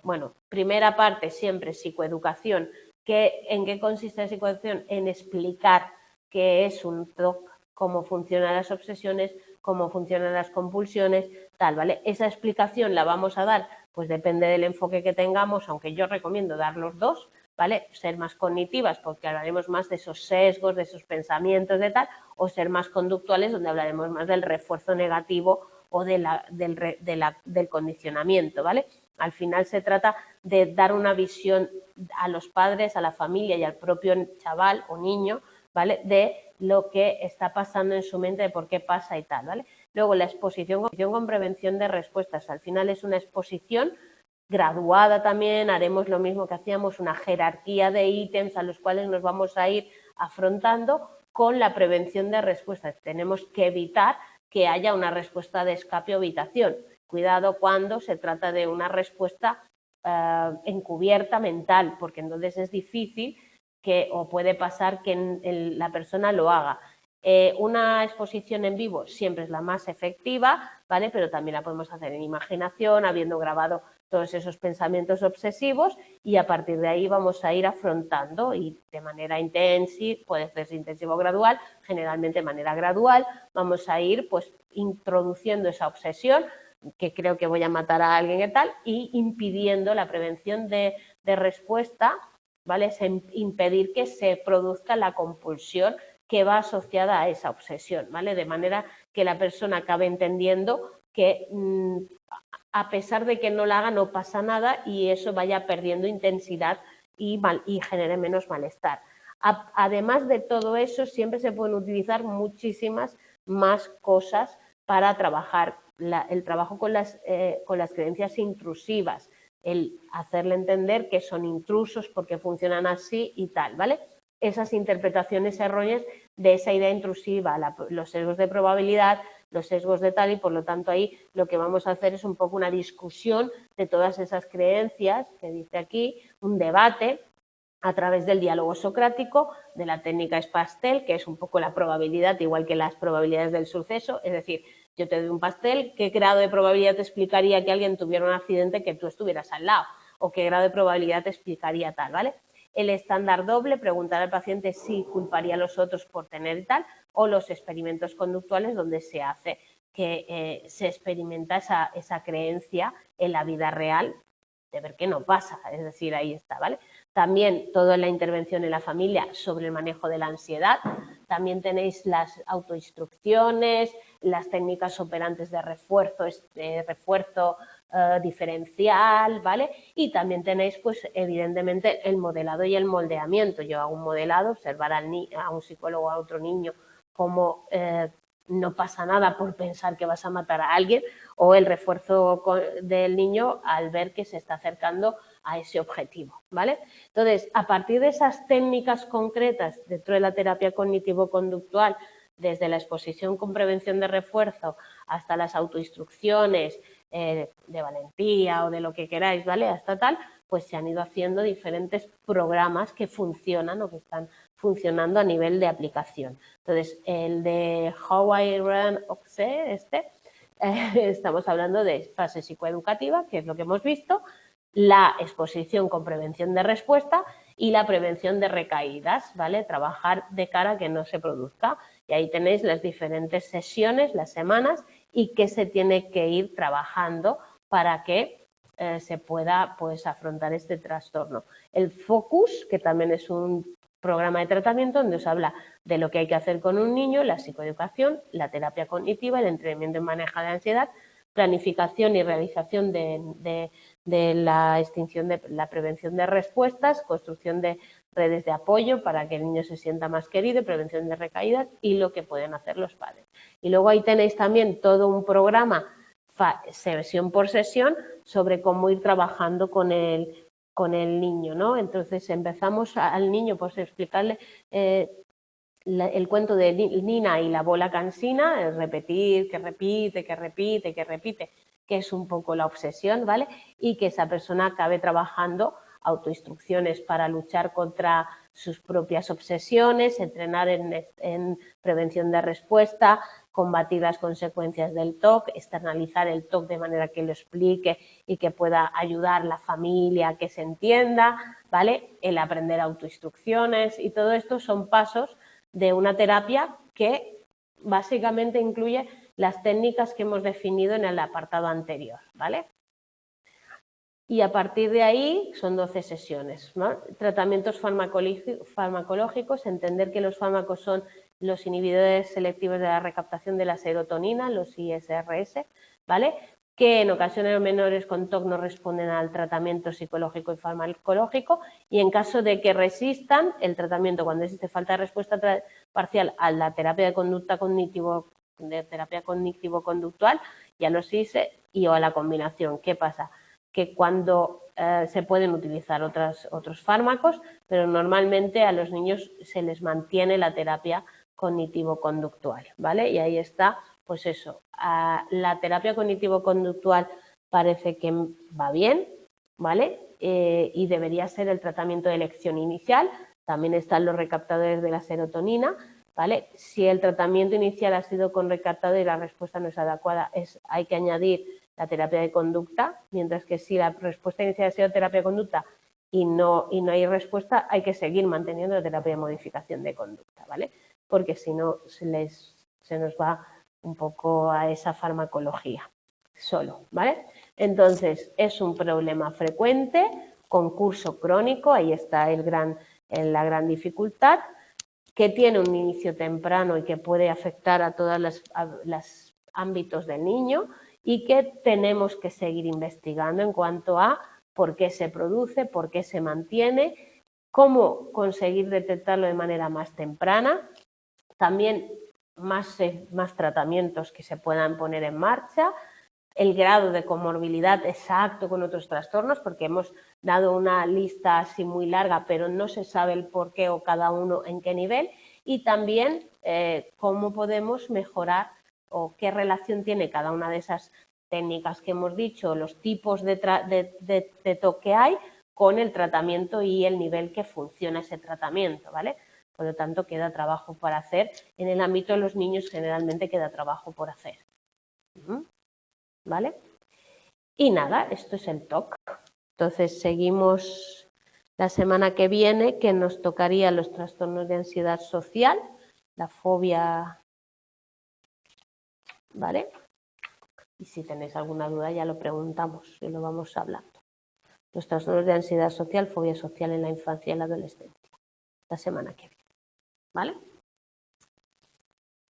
bueno, primera parte siempre psicoeducación. ¿En qué consiste la psicoeducación? En explicar qué es un TOC, cómo funcionan las obsesiones, cómo funcionan las compulsiones, tal, ¿vale? Esa explicación la vamos a dar, pues depende del enfoque que tengamos, aunque yo recomiendo dar los dos, ¿vale? Ser más cognitivas porque hablaremos más de esos sesgos, de esos pensamientos, de tal, o ser más conductuales donde hablaremos más del refuerzo negativo o del condicionamiento, ¿vale? Al final se trata de dar una visión a los padres, a la familia y al propio chaval o niño, ¿vale? De lo que está pasando en su mente, de por qué pasa y tal, ¿vale? Luego la exposición con prevención de respuestas, al final es una exposición graduada también, haremos lo mismo que hacíamos, una jerarquía de ítems a los cuales nos vamos a ir afrontando con la prevención de respuestas. Tenemos que evitar que haya una respuesta de escape o evitación. Cuidado cuando se trata de una respuesta encubierta mental, porque entonces es difícil o puede pasar que la persona lo haga. Una exposición en vivo siempre es la más efectiva, ¿vale? Pero también la podemos hacer en imaginación, habiendo grabado todos esos pensamientos obsesivos y a partir de ahí vamos a ir afrontando y de manera intensiva, puede ser intensivo o gradual, generalmente de manera gradual, vamos a ir pues introduciendo esa obsesión que creo que voy a matar a alguien y tal y impidiendo la prevención de respuesta, ¿vale? Es impedir que se produzca la compulsión que va asociada a esa obsesión, ¿vale? De manera que la persona acabe entendiendo que a pesar de que no la haga no pasa nada y eso vaya perdiendo intensidad y genere menos malestar. Además de todo eso, siempre se pueden utilizar muchísimas más cosas para trabajar. El trabajo con las creencias intrusivas, el hacerle entender que son intrusos porque funcionan así y tal, ¿vale? Esas interpretaciones erróneas de esa idea intrusiva, los sesgos de probabilidad, los sesgos de tal y por lo tanto ahí lo que vamos a hacer es un poco una discusión de todas esas creencias que dice aquí, un debate a través del diálogo socrático, de la técnica Pastel, que es un poco la probabilidad, igual que las probabilidades del suceso, es decir, yo te doy un pastel, ¿qué grado de probabilidad te explicaría que alguien tuviera un accidente que tú estuvieras al lado? ¿O qué grado de probabilidad te explicaría tal, ¿vale? El estándar doble, preguntar al paciente si culparía a los otros por tener tal, o los experimentos conductuales donde se hace que se experimenta esa creencia en la vida real de ver qué no pasa, es decir, ahí está, ¿vale? También toda la intervención en la familia sobre el manejo de la ansiedad, también tenéis las autoinstrucciones, las técnicas operantes de refuerzo diferencial, ¿vale? Y también tenéis, pues, evidentemente, el modelado y el moldeamiento. Yo hago un modelado, observar a un psicólogo o a otro niño cómo no pasa nada por pensar que vas a matar a alguien, o el refuerzo del niño al ver que se está acercando a ese objetivo, ¿vale? Entonces, a partir de esas técnicas concretas dentro de la terapia cognitivo-conductual, desde la exposición con prevención de refuerzo hasta las autoinstrucciones de valentía o de lo que queráis, ¿vale? Hasta tal, pues se han ido haciendo diferentes programas que funcionan o que están funcionando a nivel de aplicación. Entonces, el de How I Run OXE, estamos hablando de fase psicoeducativa, que es lo que hemos visto, la exposición con prevención de respuesta y la prevención de recaídas, ¿vale? Trabajar de cara a que no se produzca. Y ahí tenéis las diferentes sesiones, las semanas, y qué se tiene que ir trabajando para que se pueda, pues, afrontar este trastorno. El Focus, que también es un programa de tratamiento donde os habla de lo que hay que hacer con un niño, la psicoeducación, la terapia cognitiva, el entrenamiento en manejo de ansiedad, planificación y realización de la extinción de la prevención de respuestas, construcción de redes de apoyo para que el niño se sienta más querido, prevención de recaídas y lo que pueden hacer los padres. Y luego ahí tenéis también todo un programa, sesión por sesión, sobre cómo ir trabajando con el niño, ¿no? Entonces empezamos al niño pues explicarle el cuento de Nina y la bola cansina, el repetir, que repite, que repite, que repite, que es un poco la obsesión, ¿vale? Y que esa persona acabe trabajando autoinstrucciones para luchar contra sus propias obsesiones, entrenar en prevención de respuesta, combatir las consecuencias del TOC, externalizar el TOC de manera que lo explique y que pueda ayudar a la familia a que se entienda, ¿vale? El aprender autoinstrucciones y todo esto son pasos de una terapia que básicamente incluye las técnicas que hemos definido en el apartado anterior, ¿vale? Y a partir de ahí son 12 sesiones, ¿no? Tratamientos farmacológicos, entender que los fármacos son los inhibidores selectivos de la recaptación de la serotonina, los ISRS, ¿vale? Que en ocasiones menores con TOC no responden al tratamiento psicológico y farmacológico y en caso de que resistan el tratamiento cuando existe falta de respuesta parcial a la terapia de conducta terapia cognitivo-conductual y a los ISE y o a la combinación. ¿Qué pasa? Que cuando se pueden utilizar otros fármacos, pero normalmente a los niños se les mantiene la terapia cognitivo-conductual, ¿vale? Y ahí está, pues eso, la terapia cognitivo-conductual parece que va bien, ¿vale? Y debería ser el tratamiento de elección inicial, también están los recaptadores de la serotonina, ¿vale? Si el tratamiento inicial ha sido con recaptador y la respuesta no es adecuada, hay que añadir la terapia de conducta, mientras que si la respuesta inicial ha sido terapia de conducta y no hay respuesta, hay que seguir manteniendo la terapia de modificación de conducta, ¿vale? Porque si no se nos va un poco a esa farmacología solo, ¿vale? Entonces, es un problema frecuente, con curso crónico, ahí está la gran dificultad, que tiene un inicio temprano y que puede afectar a todos los ámbitos del niño y que tenemos que seguir investigando en cuanto a por qué se produce, por qué se mantiene, cómo conseguir detectarlo de manera más temprana, también más tratamientos que se puedan poner en marcha, el grado de comorbilidad exacto con otros trastornos, porque hemos dado una lista así muy larga, pero no se sabe el por qué o cada uno en qué nivel, y también cómo podemos mejorar o qué relación tiene cada una de esas técnicas que hemos dicho, los tipos de TOC que hay con el tratamiento y el nivel que funciona ese tratamiento, ¿vale? Por lo tanto, queda trabajo por hacer. En el ámbito de los niños generalmente queda trabajo por hacer. ¿Vale? Y nada, esto es el TOC. Entonces seguimos la semana que viene, que nos tocaría los trastornos de ansiedad social, la fobia, ¿vale? Y si tenéis alguna duda ya lo preguntamos y lo vamos hablando. Los trastornos de ansiedad social, fobia social en la infancia y la adolescencia, la semana que viene, ¿vale?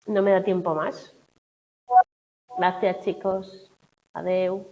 No me da tiempo más. Gracias, chicos. Adeu.